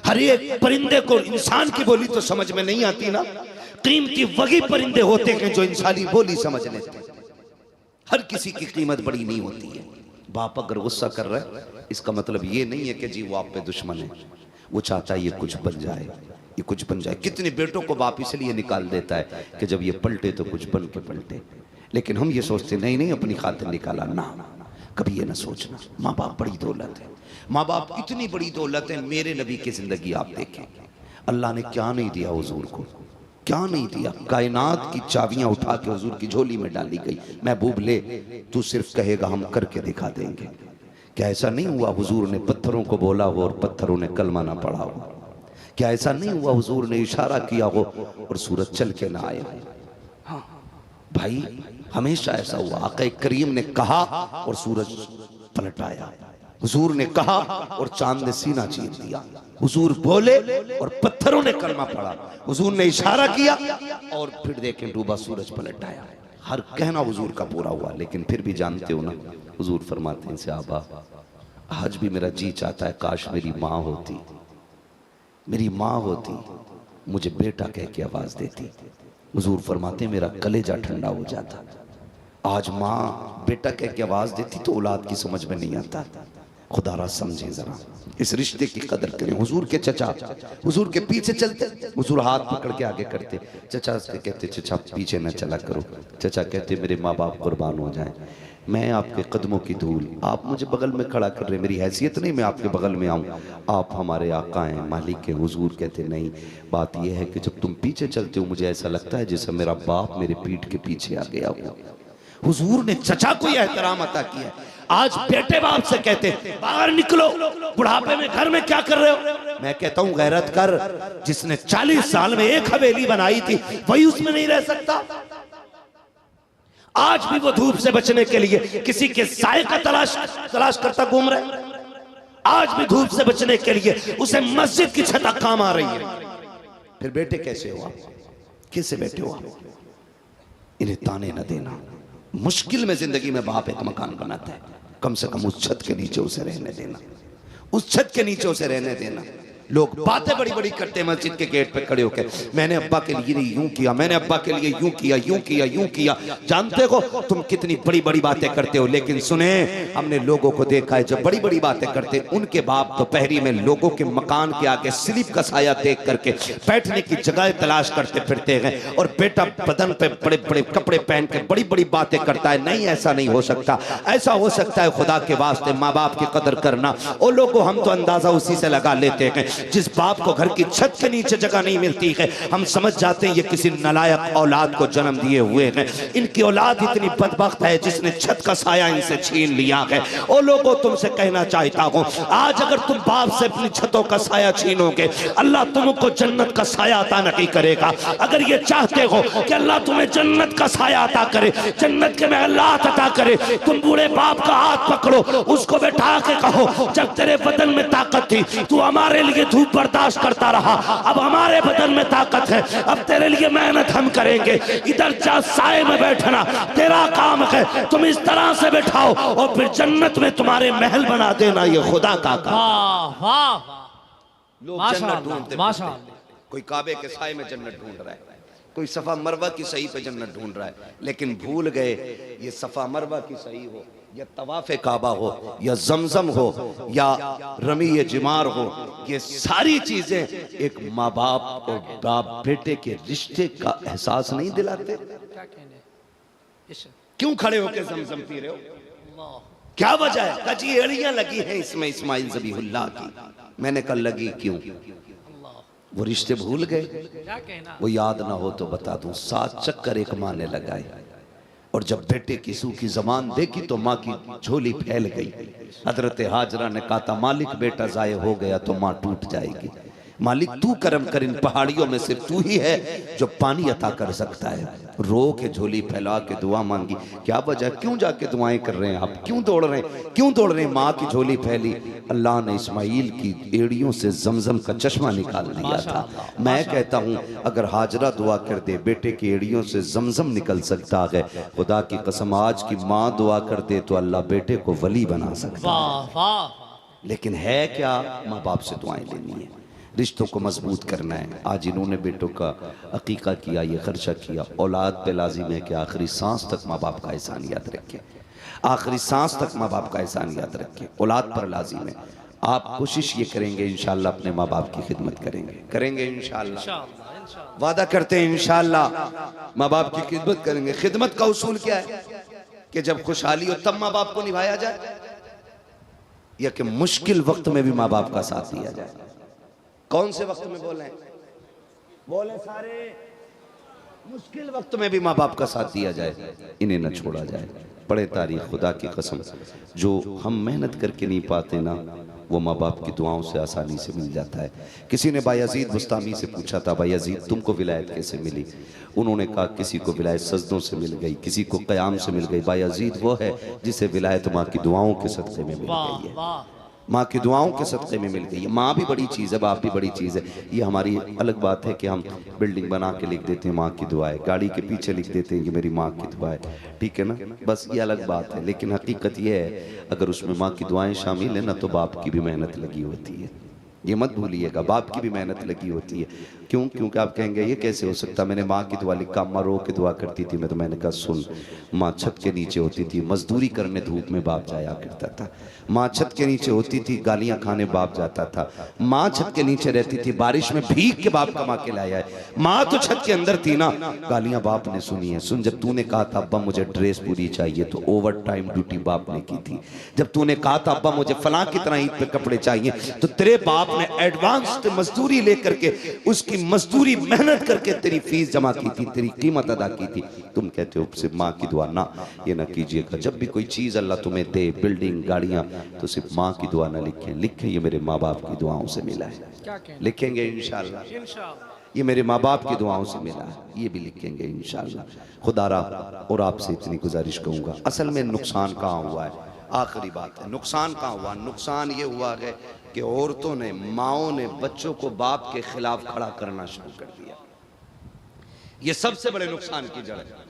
हर एक परिंदे को इंसान की बोली तो समझ में नहीं आती ना। कीमती वही परिंदे होते हैं जो इंसानी बोली समझ लेते हैं। हर किसी की कीमत बड़ी नहीं होती है। बाप अगर गुस्सा कर रहा है, इसका मतलब ये नहीं है कि जी वो आप पे दुश्मन है, वो चाहता है ये कुछ बन जाए, ये कुछ बन जाए। कितने बेटों को बाप इसलिए निकाल देता है कि जब ये पलटे तो कुछ बन के पलटे। लेकिन हम ये सोचते नहीं नहीं अपनी खातिर निकाला ना, कभी ये ना सोचना। माँ बाप बड़ी दौलत है, माँ बाप इतनी बड़ी दौलत है। मेरे नबी की जिंदगी आप देखें, अल्लाह ने क्या नहीं दिया हुजूर को, क्या नहीं दिया। कायनात की चाबियां उठा के हुजूर की झोली में डाली गई, महबूब ले, तू सिर्फ कहेगा हम करके दिखा देंगे। क्या ऐसा नहीं हुआ हुजूर ने पत्थरों को बोला हो और पत्थरों ने कलमा ना पढ़ा हो? क्या ऐसा नहीं हुआ हुजूर ने इशारा किया हो और सूरज चल के ना आया? हाँ भाई, हमेशा ऐसा हुआ। आका करीम ने कहा और सूरज पलट आया, हुजूर ने कहा और चांद ने सीना चीर दिया, हुजूर बोले और पत्थरों ने कलमा पढ़ा, हुजूर ने इशारा किया और फिर देखें डूबा सूरज पलट आया। हर कहना हुजूर का पूरा हुआ। लेकिन फिर भी जानते हो ना, हुजूर फरमाते हैं सहाबा, आज भी मेरा जी चाहता है काश मेरी माँ होती, मेरी माँ होती, मुझे बेटा कह के आवाज देती। हुजूर फरमाते मेरा कलेजा ठंडा हो जाता। आज माँ बेटा कह के आवाज देती तो औलाद की समझ में नहीं आता। खुदारा समझे जरा, इस रिश्ते की कदर करें। हुजूर के चचा हुजूर के पीछे चलते, हुजूर हाथ पकड़ के आगे करते, चचा से कहते चचा पीछे न चला करो। चचा कहते मेरे माँ बाप कुर्बान हो जाएं, मैं आपके कदमों की धूल, आप मुझे बगल में खड़ा कर रहे, मेरी हैसियत नहीं मैं आपके बगल में आऊँ, आप हमारे आका हैं, मालिक हैं। हुजूर कहते नहीं, बात यह है कि जब तुम पीछे चलते हो मुझे ऐसा लगता है जैसे मेरा बाप मेरे पीठ के पीछे आ गया हो। हुजूर ने चचा को यह एहतराम अता किया। आज बेटे बाप से कहते बाहर निकलो, बुढ़ापे में घर में क्या कर रहे हो? मैं कहता हूं गैरत कर, जिसने 40 साल में एक हवेली बनाई थी वही उसमें नहीं रह सकता। आज भी वो धूप से बचने के लिए किसी के साए का तलाश करता घूम रहा है। आज भी धूप से बचने के लिए उसे मस्जिद की छत काम आ रही है। फिर बेटे कैसे हुआ, किससे बेटे हुआ? इन्हें ताने न देना। मुश्किल में जिंदगी में बाप एक मकान बनाता है, कम से कम उस छत के नीचे उसे रहने देना, उस छत के नीचे उसे रहने देना। लोग बातें बड़ी बड़ी करते हैं मस्जिद के गेट पे खड़े होकर, मैंने अब्बा के लिए यूं किया, मैंने अब्बा के लिए यूं किया, यूं किया, यूं किया। जानते हो तुम कितनी बड़ी बड़ी बातें करते हो, लेकिन सुने हमने लोगों को देखा है जब बड़ी बड़ी बातें करते उनके बाप दोपहरी में लोगों के मकान के आगे स्लिप का साया देख करके बैठने की जगह तलाश करते फिरते हैं, और बेटा बदन पे बड़े बड़े कपड़े पहन के बड़ी बड़ी बातें करता है। नहीं, ऐसा नहीं हो सकता। ऐसा हो सकता है खुदा के वास्ते माँ बाप की कदर करना। और लोगों हम तो अंदाजा उसी से लगा लेते हैं, जिस बाप को घर की छत के नीचे जगह नहीं मिलती है हम समझ जाते हैं ये किसी नालायक औलाद को जन्म दिए हुए हैं। इनकी औलाद इतनी बदबख्त है जिसने छत का साया इनसे छीन लिया है। और लोगों तुमसे कहना चाहता हूँ, आज अगर तुम बाप से अपनी छतों का साया छीनोगे अल्लाह तुमको जन्नत का साया अता नहीं करेगा। अगर ये चाहते हो कि अल्लाह तुम्हें जन्नत का साया अता करे, जन्नत के महलात अता करे, तुम बूढ़े बाप का हाथ पकड़ो, उसको बैठा के कहो जब तेरे बदन में ताकत थी तू हमारे लिए धूप बर्दाश्त करता रहा, अब हमारे बदन में ताकत है, अब तेरे लिए मेहनत हम करेंगे, इधर जा साए में बैठना तेरा काम है, तुम इस तरह से बैठाओ और फिर जन्नत में तुम्हारे महल बना देना। ये खुदा का काम। लोग जन्नत ढूंढते हैं, कोई काबे के साए में जन्नत ढूंढ रहा है, कोई सफा मरवा की सही पे जन्नत ढूंढ रहा है, लेकिन भूल गए ये सफा मरवा की सही हो या तवाफ़े काबा हो या जमजम हो या रमी जिमार हो, ये सारी चीजें एक माँ बाप और बाप बेटे के रिश्ते का एहसास नहीं दिलाते। क्यों खड़े होकर जमजम पी रहे हो? क्या वजह है? कजी एड़ियां लगी हैं इसमें इस्माइल ज़बीहुल्लाह की। मैंने कल लगी क्यों? वो रिश्ते भूल गए। वो याद ना हो तो बता दूं, 7 चक्कर एक माँ ने लगाए और जब बेटे की सूखी जबान देखी तो माँ की झोली फैल गई। हजरत हाजरा ने कहा था मालिक बेटा जाये हो गया तो माँ टूट जाएगी। मालिक तू करम कर, इन पहाड़ियों में सिर्फ तू ही है जो पानी अता कर सकता है। रो के झोली फैला के दुआ मांगी। क्या वजह? क्यों जाके दुआएं कर रहे हैं आप? क्यों दौड़ रहे हैं? क्यों दौड़ रहे हैं? माँ की झोली फैली, अल्लाह ने इस्माइल की एड़ियों से जमजम का चश्मा निकाल दिया था। मैं कहता हूँ अगर हाजरा दुआ कर दे बेटे की एड़ियों से जमजम निकल सकता है, खुदा की कसम आज की माँ दुआ कर दे तो अल्लाह बेटे को वली बना सकता है। लेकिन है क्या? माँ बाप से दुआएं लेनी है, रिश्तों को मजबूत करना है। आज इन्होंने बेटों का अकीका किया, ये खर्चा किया। औलाद पे लाजिम है कि आखिरी सांस तक माँ बाप का एहसान याद रखें, आखिरी सांस तक माँ बाप का एहसान याद रखें। औलाद पर लाजिम है। आप कोशिश ये करेंगे इंशाअल्लाह अपने माँ बाप की खिदमत करेंगे इंशाअल्लाह, वादा करते हैं इंशाअल्लाह माँ बाप की खिदमत करेंगे। खिदमत का उसूल क्या है कि जब खुशहाली हो तब माँ बाप को निभाया जाए, या कि मुश्किल वक्त में भी माँ बाप का साथ दिया जाए। कौन से वक्त में बोले सारे? मुश्किल वक्त में भी माँ बाप का साथ दिया जाए, इन्हें न छोड़ा जाए। पढ़े तारीख, खुदा की कसम जो हम मेहनत करके नहीं पाते ना वो माँ बाप की दुआओं से आसानी से मिल जाता है। किसी ने बायजीद बुस्तामी से पूछा था, बायजीद तुमको विलायत कैसे मिली? उन्होंने कहा किसी को विलायत सजदों से मिल गई, किसी को क़याम से मिल गई। बायजीद वो है जिसे विलायत माँ की दुआओं के सदक़े में मिल गई है, माँ की दुआओं के सदक़े में मिल गई है। माँ भी बड़ी चीज़ है, बाप भी बड़ी चीज़ है। ये हमारी अलग बात है कि हम बिल्डिंग बना के लिख देते हैं माँ की दुआ है, गाड़ी के पीछे लिख देते हैं कि मेरी माँ की दुआ है, ठीक है ना, बस ये अलग बात है। लेकिन हकीकत ये है अगर उसमें माँ की दुआएं शामिल है ना तो बाप की भी मेहनत लगी होती है। ये मत भूलिएगा, बाप की भी मेहनत लगी होती है। क्यों? क्योंकि आप कहेंगे ये कैसे हो सकता? मैंने माँ की दुआ लिखा, माँ रो के दुआ करती थी। मैं तो मैंने कहा सुन, माँ छत के नीचे होती थी, मजदूरी करने धूप में बाप जाया करता था। माँ छत के नीचे होती थी, गालियाँ खाने बाप जाता था। माँ छत के नीचे रहती थी, बारिश में भीग के बाप कमा के लाया है। माँ तो छत के अंदर थी ना, गालियाँ बाप ने सुनी है। सुन, जब तूने कहा था अब्बा मुझे ड्रेस पूरी चाहिए तो ओवर टाइम ड्यूटी बाप ने की थी। जब तूने कहा था अब्बा मुझे फलां की तरह ईद पे कपड़े चाहिए तो तेरे बाप ने एडवांस मजदूरी लेकर के, उसकी मजदूरी मेहनत करके तेरी फीस जमा की थी, तेरी कीमत अदा की थी। तुम कहते हो सिर्फ माँ की दुआ ना, ये ना कीजिएगा। जब भी कोई चीज़ अल्लाह तुम्हें दे, बिल्डिंग, गाड़ियाँ, तो सिर्फ माँ की दुआ ना लिखें ये मेरे माँ बाप की दुआओं से मिला है। लिखेंगे इंशाअल्लाह ये मेरे माँ बाप की दुआओं से मिला है, ये भी लिखेंगे इंशाअल्लाह। खुदारा और आपसे इतनी गुजारिश करूँगा, असल में नुकसान कहाँ हुआ है? आखिरी बात है, नुकसान कहाँ हुआ? नुकसान ये हुआ है कि औरतों ने, माओं ने बच्चों को बाप के खिलाफ खड़ा करना शुरू कर दिया। ये सबसे बड़े नुकसान की जड़ है।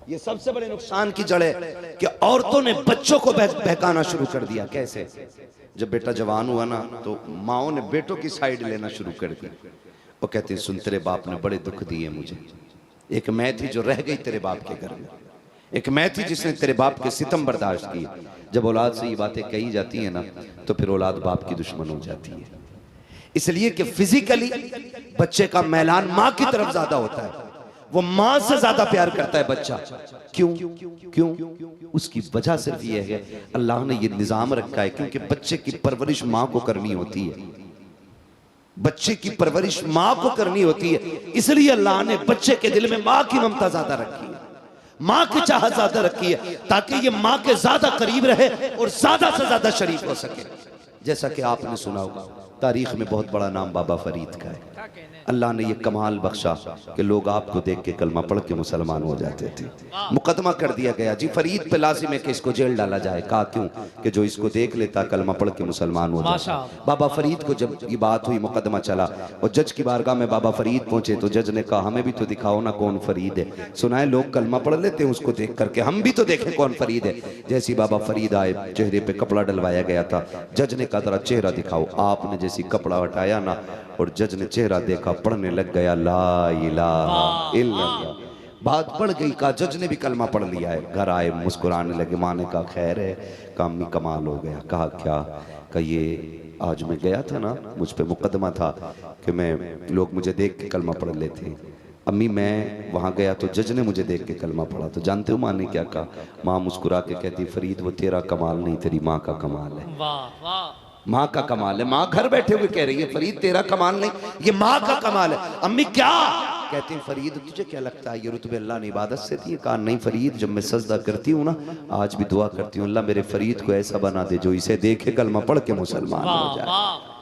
ये सबसे बड़े नुकसान की जड़ है कि औरतों ने बच्चों को बहकाना शुरू कर दिया। कैसे? जब बेटा जवान हुआ ना तो माओ ने बेटों की साइड लेना शुरू कर दी। वो कहती सुन, तेरे बाप ने बड़े दुख दिए मुझे। एक मैं थी जो रह गई तेरे बाप के घर में, एक मैं थी जिसने तेरे बाप के सितम बर्दाश्त किए। जब औलाद से ये बातें कही जाती है ना तो फिर औलाद बाप की दुश्मन हो जाती है। इसलिए कि फिजिकली बच्चे का मैलान माँ की तरफ ज्यादा होता है, वो माँ से ज्यादा प्यार करता है बच्चा। क्यों? क्यों? उसकी वजह सिर्फ ये है, अल्लाह ने ये निजाम रखा है क्योंकि बच्चे की परवरिश माँ को करनी होती है, बच्चे की परवरिश माँ को करनी होती है। इसलिए अल्लाह ने बच्चे के दिल में माँ की ममता ज्यादा रखी है, माँ की चाहत ज्यादा रखी है, ताकि ये माँ के ज्यादा करीब रहे और ज्यादा से ज्यादा शरीफ हो सके। जैसा कि आपने सुना होगा, तारीख में बहुत बड़ा नाम बाबा फरीद का है। अल्लाह ने ये कमाल बख्शा कि लोग आपको देख के कलमा पढ़ के मुसलमान हो जाते थे। मुकदमा कर दिया गया जी फरीद पे लाजिम है कि इसको जेल डाला जाए। कहा क्यों? कि जो इसको देख लेता कलमा पढ़ के मुसलमान हो जाता। बाबा फरीद को जब ये बात हुई, मुकदमा चला और जज की बारगाह में बाबा फरीद पहुंचे तो जज ने कहा हमें भी तो दिखाओ ना कौन फरीद है। सुना है लोग कलमा पढ़ लेते हैं उसको देख करके, हम भी तो देखें कौन फरीद है। जैसी बाबा फरीद आए, चेहरे पे कपड़ा डलवाया गया था। जज ने कहा जरा चेहरा दिखाओ। आपने जैसी कपड़ा हटाया ना और जज ने चेहरा देखा, पढ़ने लग गया ला इलाहा इल्लल्लाह। बात बढ़ गई, कहा जज ने भी कलमा पढ़ लिया है। घर आए मुस्कुराने लगे। माँ ने कहा खैर है? काम में कमाल हो गया। कहा क्या? कहा ये आज मैं गया था ना, मुझ पे मुकदमा था कि मैं लोग मुझे देख के कलमा पढ़ लेते। अम्मी मैं वहाँ गया तो जज ने मुझे देख के कलमा पढ़ा। तो जानते हो माँ ने क्या कहा? माँ मुस्कुरा के कहती फरीद वो तेरा कमाल नहीं, तेरी माँ का कमाल है। वाह वाह, माँ का कमाल है। माँ घर बैठे हुए कह रही है फरीद तेरा कमाल नहीं, ये माँ का कमाल है। अम्मी क्या? कहती हैं फरीद तुझे क्या लगता है ये रुतबे अल्लाह ने इबादत से दिए? कहा नहीं फरीद, जब मैं सजदा करती हूँ ना, आज भी दुआ करती हूँ अल्लाह मेरे फरीद को ऐसा बना दे जो इसे देखे कलमा पढ़ के मुसलमान हो जाए।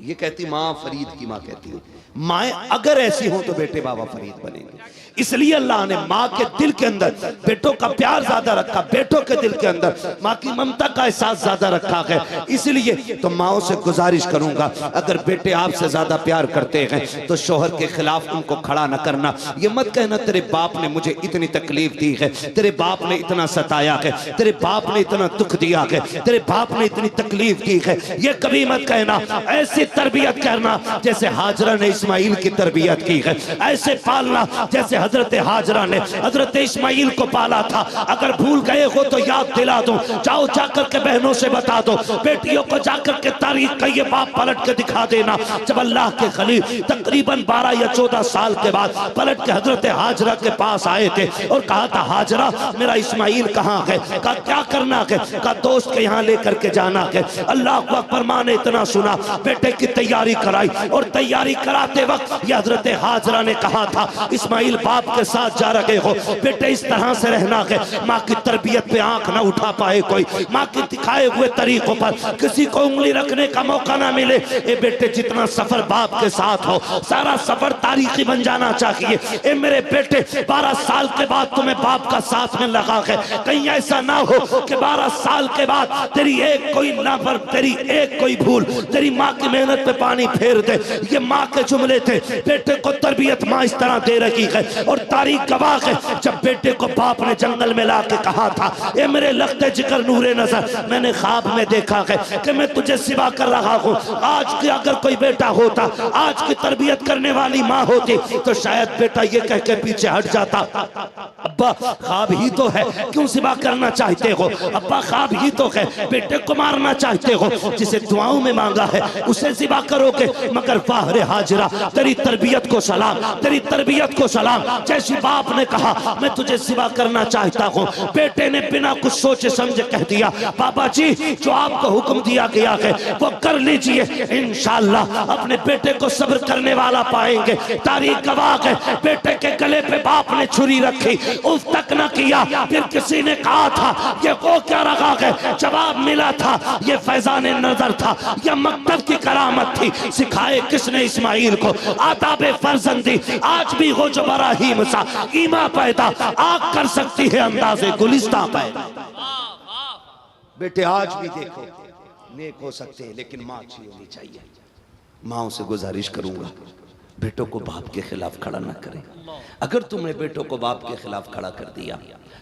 ये कहती माँ, फरीद की माँ कहती है माएँ अगर ऐसी हो तो बेटे बाबा फरीद बनेंगे। इसलिए अल्लाह ने माँ के दिल के अंदर बेटों का प्यार ज्यादा रखा, बेटों के दिल के अंदर माँ की ममता का एहसास ज्यादा रखा है। इसलिए तो माओ से गुजारिश करूंगा, अगर बेटे आपसे ज्यादा प्यार करते हैं तो शोहर के खिलाफ उनको खड़ा न करना। ये मत कहना तेरे बाप ने मुझे इतनी तकलीफ दी है, तेरे बाप ने इतना सताया है, तेरे बाप ने इतना दुख दिया है, तेरे बाप ने इतनी तकलीफ दी है। ये कभी मत कहना। ऐसी तरबियत करना जैसे हाजरा ने इस्माइल की तरबियत की है, ऐसे पालना जैसे हजरत हाजरा ने हजरत इस्माइल को पाला था। अगर भूल गए हो तो याद दिला दो, जाओ जाकर के बहनों से बता दो, बेटियों को जाकर के तारीख का ये बाप पलट के दिखा देना। जब अल्लाह के खलील तकरीबन 12 या 14 साल के बाद पलट के हजरत हाजरा के पास आए थे और कहा था हाजरा मेरा इस्माइल कहाँ है? कहा क्या करना है? कहा दोस्त के यहाँ लेकर के जाना है। अल्लाह अकबर, माँ ने इतना सुना, बेटे की तैयारी कराई और तैयारी कराते वक्त ये हजरत हाजरा ने कहा था इस्माइल बाप के साथ जा रहे हो, बेटे इस तरह से रहना है। माँ की तरबियत पे आंख ना उठा पाए कोई, माँ के दिखाए हुए तरीकों पर किसी को उंगली रखने का मौका ना मिले। ए बेटे जितना सफर बाप के साथ हो सारा सफर तारीखी बन जाना चाहिए। ए मेरे बेटे 12 साल के बाद तुम्हें बाप का साथ में लगा है, कहीं ऐसा ना हो कि 12 साल के बाद तेरी एक कोई नाफर, तेरी एक कोई भूल तेरी माँ की मेहनत पे पानी फेर दे। ये माँ के जुमले थे। बेटे को तरबियत माँ इस तरह दे रही है और तारीख गवाह है। जब बेटे को बाप ने जंगल में ला के कहा था ए मेरे लगते जिक्र नूरे नजर, मैंने ख्वाब में देखा है कि मैं तुझे सिवा कर रहा हूँ। आज के अगर कोई बेटा होता, आज की तरबियत करने वाली माँ होती तो शायद बेटा ये कह के पीछे हट जाता, अब्बा ख्वाब ही तो है, क्यों सिवा करना चाहते हो? अब्बा ख्वाब ही तो है, बेटे को मारना चाहते हो, जिसे दुआओं में मांगा है उसे सिवा करोगे। मगर वाह रे हाजिरा, तेरी तरबियत को सलाम, तेरी तरबियत को सलाम। जैसी बाप ने कहा मैं तुझे सिवा करना चाहता हूँ, बेटे ने बिना कुछ सोचे समझे कह दिया बाबा जी जो आपको हुक्म दिया गया है वो कर लीजिए, इंशाअल्लाह अपने बेटे को सब्र करने वाला पाएंगे। तारीख गवाह है, बेटे के गले पे बाप ने छुरी रखी, उफ तक न किया। फिर किसी ने कहा था ये वो क्या रखा है? जवाब मिला था ये फैजान नजर था, यह मकतब की करामत थी। सिखाए किसने इस्माइल को आदाब फर्जंदी। आज भी हो जो बराहीम सा ईमा पैदा, आग कर सकती है अंदाजे गुलिस्ता पैदा। बेटे आज भी देखो नेक हो सकते हैं लेकिन माँ अच्छी होनी चाहिए। माओ से गुजारिश करूंगा बेटों को बाप के खिलाफ खड़ा ना करें। अगर तुमने बेटों को बाप के खिलाफ खड़ा कर दिया,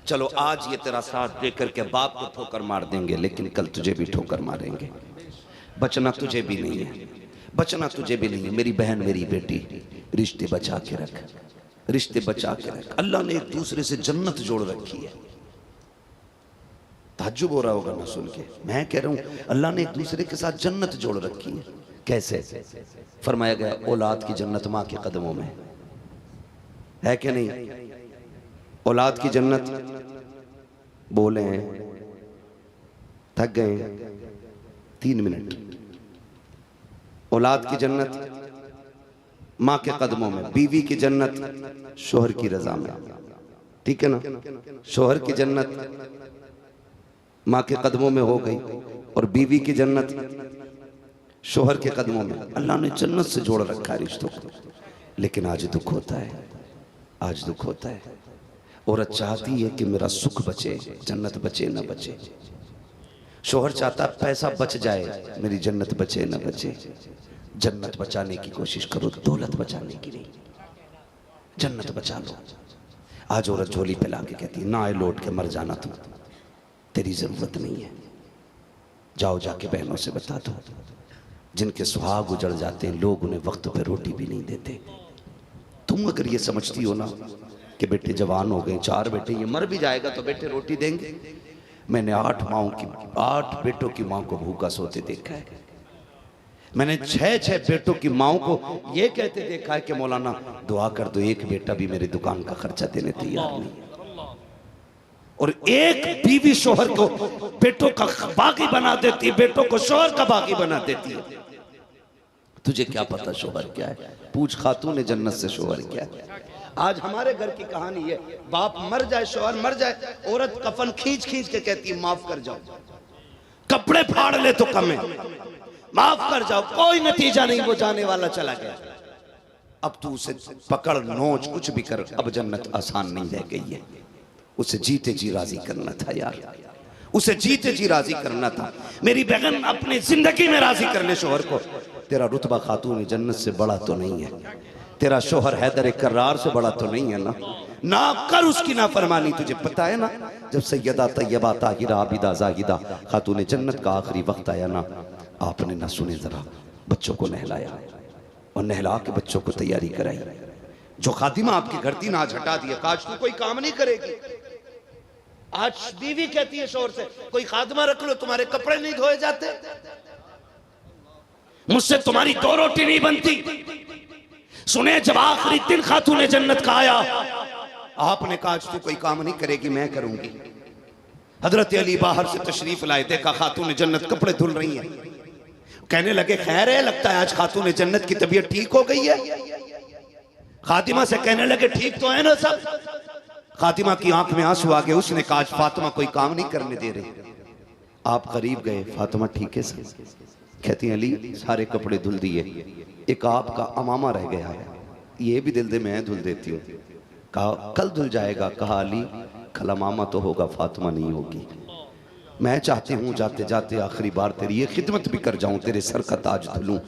चलो आज ये तेरा साथ देकर के बाप को ठोकर मार देंगे, लेकिन कल तुझे भी ठोकर मारेंगे। बचना तुझे भी नहीं है, बचना तुझे भी नहीं है। मेरी बहन, मेरी बेटी, रिश्ते बचा के रख, रिश्ते बचा के रख। अल्लाह ने एक दूसरे से जन्नत जोड़ रखी है। ताज्जुब हो रहा होगा ना सुन के, मैं कह रहा हूं अल्लाह ने एक दूसरे के साथ जन्नत जोड़ रखी है। कैसे? फरमाया गया औलाद की जन्नत माँ के कदमों में है कि नहीं? औलाद की जन्नत, बोले हैं, थक गए 3 मिनट। औलाद की जन्नत माँ के कदमों में, बीवी की जन्नत शोहर की रजा में, ठीक है ना? शोहर की जन्नत माँ के कदमों में हो गई और बीवी की जन्नत शोहर के कदमों में। अल्लाह ने जन्नत से जोड़ रखा है रिश्तों को। लेकिन आज दुख होता है, आज दुख होता है। औरत चाहती है कि मेरा सुख बचे, जन्नत बचे न बचे। शोहर चाहता है पैसा बच जाए, मेरी जन्नत बचे न बचे। जन्नत बचाने की कोशिश करो, दौलत बचाने की नहीं, जन्नत बचा लो। आज औरत झोली पे लाके कहती है ना आए लौट के मर जाना, तुम तेरी जरूरत नहीं है। जाओ जाके बहनों से बता दो, जिनके सुहाग उजड़ जाते हैं लोग उन्हें वक्त पे रोटी भी नहीं देते। तुम अगर ये समझती हो ना कि बेटे जवान हो गए, 4 बेटे, ये मर भी जाएगा तो बेटे रोटी देंगे। मैंने 8 बेटों की माँ को भूखा सोते देखा है। मैंने 6 बेटों की माओ को ये कहते देखा है कि मौलाना दुआ कर दो, एक बेटा भी मेरी दुकान का खर्चा देने तैयार नहीं। और एक बीवी शोहर को बेटों का बागी बना देती है, बेटों को शोहर का बागी बना देती है। तुझे क्या पता शोहर क्या है? पूछ खातून जन्नत से शोहर क्या है। आज हमारे घर की कहानी है, बाप मर जाए, शोहर मर जाए, औरत कफन खींच खींच के कहती है माफ कर जाओ, कपड़े फाड़ ले तो कम है, माफ कर जाओ। कोई नतीजा नहीं, वो जाने वाला चला गया। अब तू उसे पकड़ नोच कुछ भी कर, अब जन्नत आसान नहीं रह गई है। उसे जीते जी राजी करना था यार, उसे जीते जी राजी करना था। मेरी बहन अपनी जिंदगी में राजी करने शोहर को। तेरा रुतबा खातून जन्नत से बड़ा तो नहीं है, तेरा शोहर हैदर कर्रार से बड़ा तो नहीं है ना। ना कर उसकी नाफरमानी। तुझे पता है ना, जब सैयदा तैयबा ताहिरा आबिदा जाहिदा खातून जन्नत का आखिरी वक्त आया ना, आपने ना सुने जरा बच्चों को नहलाया और नहला के बच्चों को तैयारी कराई। जो खातिमा आपकी घर थी ना आज हटा दिया, काश तू कोई काम नहीं करेगी। आज बीवी कहती है शोहर से कोई खातिमा रख लो, तुम्हारे कपड़े नहीं धोए जाते, मुझसे तुम्हारी 2 रोटी नहीं बनती। सुने जब आखिरी दिन खातून जन्नत का आया, आपने कहा आज तू कोई काम नहीं करेगी, मैं करूंगी। हजरत अली बाहर से तशरीफ लाए, देखा खातून जन्नत कपड़े धुल रही है। कहने लगे खैर है, लगता है आज खातून जन्नत की तबीयत ठीक हो गई है। खातिमा से कहने लगे ठीक तो है ना सब। खातिमा की आंख में आंसू आ गए। उसने कहा आज फातिमा कोई काम नहीं करने दे रही। आप करीब गए, फातिमा ठीक है सर? कहती अली सारे कपड़े धुल दिए, एक आपका अमामा रह गया है, ये भी दिल दे मैं धुल देती हूँ। कहा कल धुल जाएगा। कहा अली कल अमामा तो होगा, फातिमा नहीं होगी। मैं चाहती हूँ जाते जाते आखिरी बार तेरी ये खिदमत भी कर जाऊं, तेरे सर का ताज धुलूं,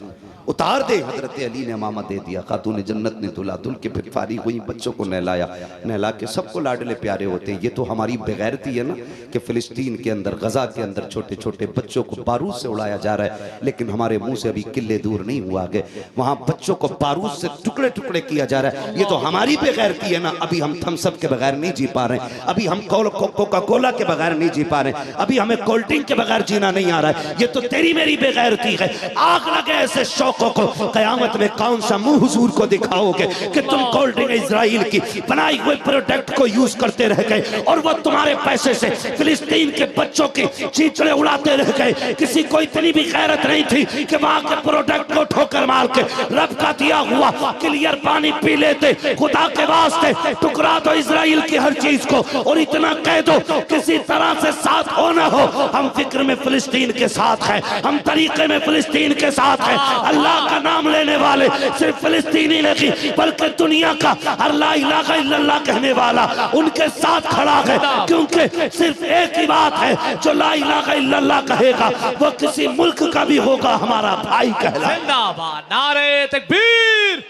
उतार दे। हजरत अली ने अमामा दे दिया। खातून जन्नत ने धुला, धुल के फिर फारिग हुई, बच्चों को नहलाया। नहला के सबको लाडले प्यारे होते हैं। ये तो हमारी बेगैरती है ना कि फिलिस्तीन के अंदर, गजा के अंदर छोटे छोटे बच्चों को बारूद से उड़ाया जा रहा है, लेकिन हमारे मुंह से अभी किले दूर नहीं हुआ गए, वहां बच्चों को बारूद से टुकड़े टुकड़े किया जा रहा है। ये तो हमारी बेगैरती है ना। अभी हम थम्स अप के बगैर नहीं जी पा रहे, अभी हम कोका कोला के बगैर नहीं जी पा रहे, अभी हमें कोल्ड ड्रिंक के बगैर जीना नहीं आ रहा है। ये तो तेरी मेरी बेगैरती है। आग लगे ऐसे शौकों को, कयामत में कौन सा मुंह हुजूर को दिखाओगे कि तुम कोल्ड ड्रिंक इजराइल की बनाई हुए प्रोडक्ट को यूज करते रह गए और वो तुम्हारे पैसे से फिलिस्तीन के बच्चों की चीचड़े उड़ाते रह गए। किसी को इतनी भी गैरत नहीं थी कि वहां के प्रोडक्ट को ठोकर मार के रब का दिया हुआ क्लियर पानी पी लेते। खुदा के वास्ते टुकरा दो इजराइल की हर चीज को और इतना कह दो किसी तरह से साथ हो ना हो, हम फिक्र में फिलिस्तीन के साथ हैं, हम तरीके में फिलिस्तीन के साथ हैं। अल्लाह का नाम लेने वाले सिर्फ फिलिस्तीनी नहीं बल्कि दुनिया का हर ला इलाहा इल्लल्लाह कहने वाला उनके साथ खड़ा है, क्योंकि सिर्फ एक ही बात है, जो ला इलाहा इल्लल्लाह कहेगा वो किसी मुल्क का भी होगा हमारा भाई कहलाएगा। जिंदाबाद, नारे तकबीर,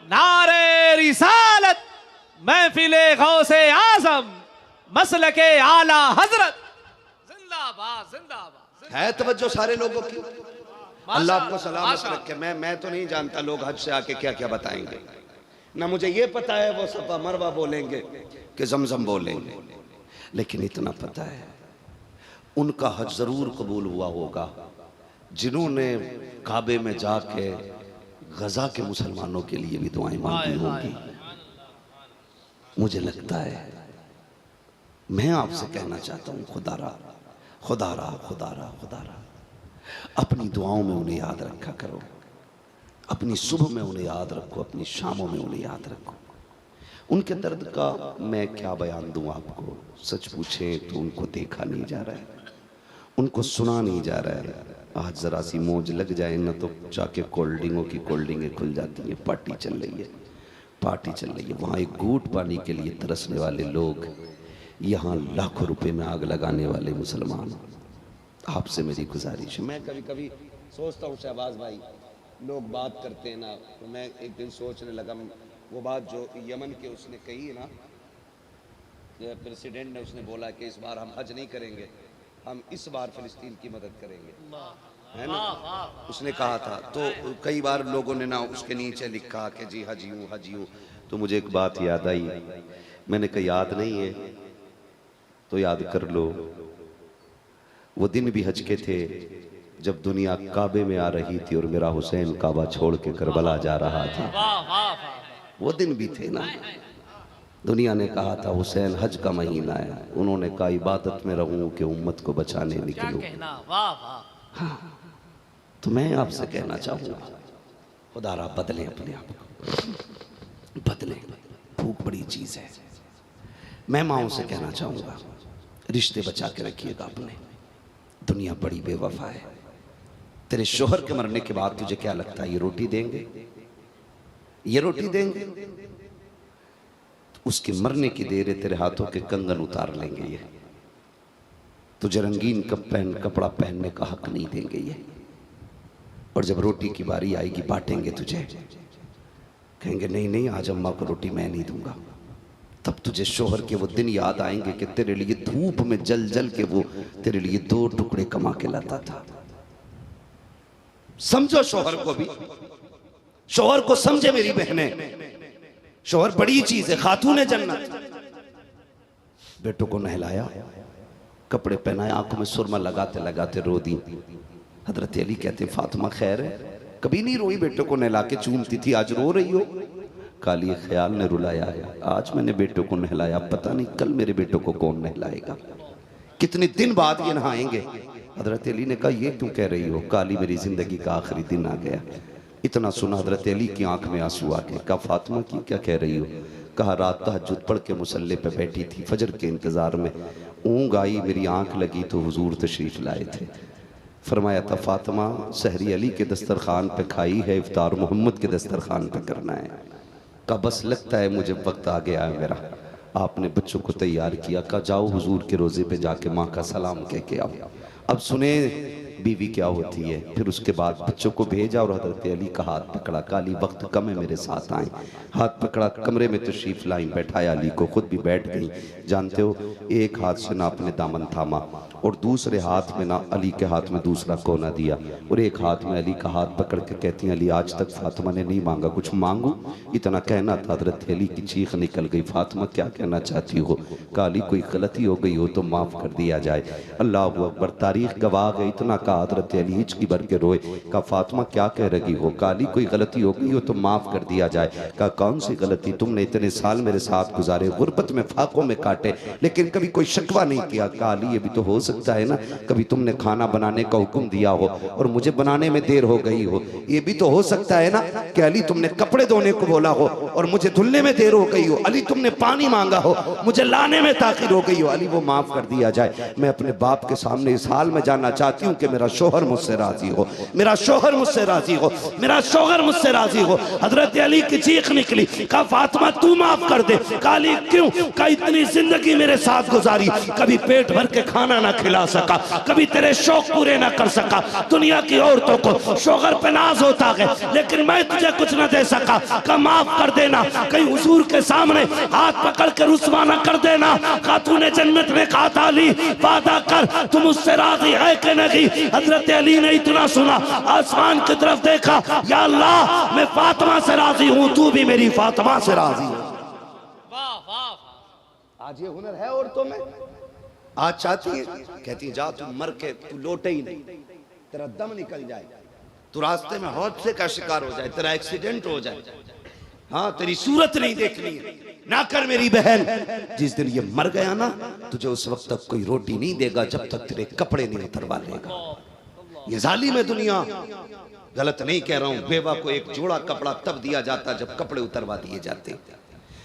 नारे रिसालत महफिले गौसे आजम मसलके आला हजरत जिंदाबाद जिंदाबाद। है तवज्जो सारे लोगों की? अल्लाह आपको सलामत माशा। रखे। मैं तो नहीं जानता लोग हज से आके क्या क्या बताएंगे, ना मुझे ये पता है वो सफा मरवा बोलेंगे कि जमजम बोलेंगे, लेकिन इतना पता है उनका हज जरूर कबूल हुआ होगा जिन्होंने काबे में जाके गजा के मुसलमानों के लिए भी दुआएं मांगी होगी। मुझे लगता है, मैं आपसे कहना चाहता हूं, खुदारा खुदारा खुदारा खुदारा अपनी दुआओं में उन्हें याद रखा करो, अपनी सुबह में उन्हें याद रखो, अपनी शामों में उन्हें याद रखो। उनके दर्द का मैं क्या बयान दूं आपको, सच पूछें तो उनको देखा नहीं जा रहा है, उनको सुना नहीं जा रहा है। आज ज़रा सी मौज लग जाए ना तो जाके कोल्ड ड्रिंकें खुल जाती हैं, पार्टी चल रही है, पार्टी चल रही है। वहाँ एक घूंट पानी के लिए तरसने वाले लोग, यहाँ लाखों रुपए में आग लगाने वाले मुसलमान। आपसे मेरी गुजारिश है, मैं कभी कभी सोचता हूँ शहबाज भाई, लोग बात करते हैं ना, तो मैं एक दिन सोचने लगा वो बात जो यमन के उसने कही है ना, प्रेसिडेंट ने उसने बोला कि इस बार हम हज नहीं करेंगे, हम इस बार फिलिस्तीन की मदद करेंगे, है ना, उसने कहा था। तो कई बार लोगों ने ना उसके नीचे लिखा कि जी हज यूं हज यूं। तो मुझे एक बात याद आई, मैंने कहा याद नहीं है तो याद कर लो, वो दिन भी हज के थे जब दुनिया काबे में आ रही थी और मेरा हुसैन काबा छोड़ के करबला जा रहा था। वो दिन भी थे ना, दुनिया ने कहा था हुसैन हज का महीना है, उन्होंने कहा इबादत में रहूं कि उम्मत को बचाने निकलूं। हाँ, तो मैं आपसे कहना चाहूंगा, खुदारा बदले अपने आप को, बदले। भूख बड़ी चीज है। मैं माओं से कहना चाहूंगा, रिश्ते बचा के रखिएगा अपने, दुनिया बड़ी बेवफा है। तेरे शोहर के मरने के बाद तुझे क्या लगता है ये रोटी देंगे, ये रोटी देंगे? उसके मरने की देर है, तेरे हाथों के कंगन उतार लेंगे ये, तुझे रंगीन कपड़ा पहनने का हक नहीं देंगे ये। और जब रोटी की बारी आएगी बांटेंगे तुझे, कहेंगे नहीं नहीं आज अम्मा को रोटी मैं नहीं दूंगा। तब तुझे शोहर के वो दिन याद आएंगे कि तेरे लिए धूप में जल जल के वो तेरे लिए 2 टुकड़े कमा के लाता था। समझो शोहर को भी, शोहर को समझे मेरी बहने, शोहर बड़ी चीज है, खातून है जन्नत। बेटों को नहलाया, कपड़े पहनाए, आंखों में सुरमा लगाते लगाते रो दी। हजरत अली कहते फातिमा खैर है, कभी नहीं रोई, बेटों को नहला के चूमती थी, आज रो रही हो? काली ख्याल ने रुलाया है, आज मैंने बेटों को नहलाया, पता नहीं कल मेरे बेटों को कौन नहलाएगा, कितने दिन बाद ये नहाएंगे। हजरत अली ने कहा ये क्यों कह रही हो? काली मेरी जिंदगी का आखिरी दिन आ गया। इतना सुना हजरत अली की आंख में आंसू आ गए। कहा फातिमा की क्या कह रही हो? कहा रात तहज्जुद पढ़ के मुसल्ले पे बैठी थी, फजर के इंतजार में ऊँग आई, मेरी आंख लगी तो हुजूर तशरीफ लाए थे। फरमाया था फातिमा सहरी अली के दस्तरखान पे खाई है, इफ्तार मोहम्मद के दस्तरखान पे करना है। का बस लगता है मुझे वक्त आ गया है मेरा। आपने बच्चों को तैयार किया, कहा जाओ हुजूर के रोज़े पे जाके माँ का सलाम कह के आओ। अब सुने बीवी क्या होती है। फिर उसके बाद बच्चों को भेजा और हजरत अली का हाथ पकड़ा, काली वक्त कम है मेरे साथ आए। हाथ पकड़ा, कमरे में तशरीफ लाई, बैठाया अली को, खुद भी बैठ गई। जानते हो एक हाथ से ना अपने दामन थामा और दूसरे हाथ में ना अली के हाथ में दूसरा कोना दिया और एक हाथ में अली का हाथ पकड़ के कहती हैं अली आज तक फातिमा ने नहीं मांगा, कुछ मांगू? इतना कहना था, हजरत अली की चीख निकल गई, फातिमा क्या कहना चाहती हो? काली कोई गलती हो गई हो तो माफ़ कर दिया जाए। अल्लाह अकबर, तारीख गवाह गई। इतना कहा हजरत अली हिचकी भर के रोए। कहा फातिमा क्या कह रही हो? काली कोई गलती हो गई हो तो माफ़ कर दिया जाए। कहा कौन सी गलती? तुमने इतने साल मेरे साथ गुजारे, गुर्बत में फाकों में काटे, लेकिन कभी कोई शिकवा नहीं किया। काली ये भी तो हो सकता है ना कभी तुमने खाना बनाने का हुक्म दिया हो और मुझे बनाने में देर हो गई हो। ये भी तो हो सकता है ना कि अली तुमने कपड़े धोने को बोला हो और मुझे धुलने में देर हो गई हो। अली तुमने पानी मांगा हो, मुझे लाने में ताखिर हो गई हो। अली वो माफ कर दिया जाए। मैं अपने बाप के सामने इस हाल में जानना चाहती हूँ कि मेरा शोहर मुझसे राजी हो, मेरा शोहर मुझसे राजी हो, मेरा शोहर मुझसे राजी हो। हजरत अली की चीख निकली, कहा फातिमा तू माफ कर दे। काली क्यों? का इतनी जिंदगी मेरे साथ गुजारी, कभी पेट भर के खाना ना खिला सका, कभी तेरे शौक पूरे ना कर सका। दुनिया की औरतों को शोहर पे नाज होता है, लेकिन मैं तुझे कुछ ना दे सका। का माफ कर देना, कहीं हुजूर के सामने हाथ पकड़ कर रुस्वा ना कर देना। खातूने जन्नत ने कहा था अली वादा कर तुम मुझसे राजी है कि नहीं। हजरत अली ने इतना सुना, आसमान की तरफ देखा, या अल्लाह मैं फातिमा से राजी हूं, तू भी मेरी फातिमा से राजी है। वाह वाह। आज ये हुनर है औरतों में। आज चाहती है, कहती जा तू मर के तू लौटे ही नहीं, तेरा दम निकल जाए, तू रास्ते में हादसे का शिकार हो जाए, तेरा एक्सीडेंट हो जाए, हाँ तेरी सूरत नहीं देखनी है। ना कर मेरी बहन, जिस दिन ये मर गया ना तुझे उस वक्त तक कोई रोटी नहीं देगा जब तक तेरे कपड़े नहीं उतरवा लेगा। ये जालिम है दुनिया, गलत नहीं कह रहा हूं। बेवा को एक जोड़ा कपड़ा तब दिया जाता जब कपड़े उतरवा दिए जाते,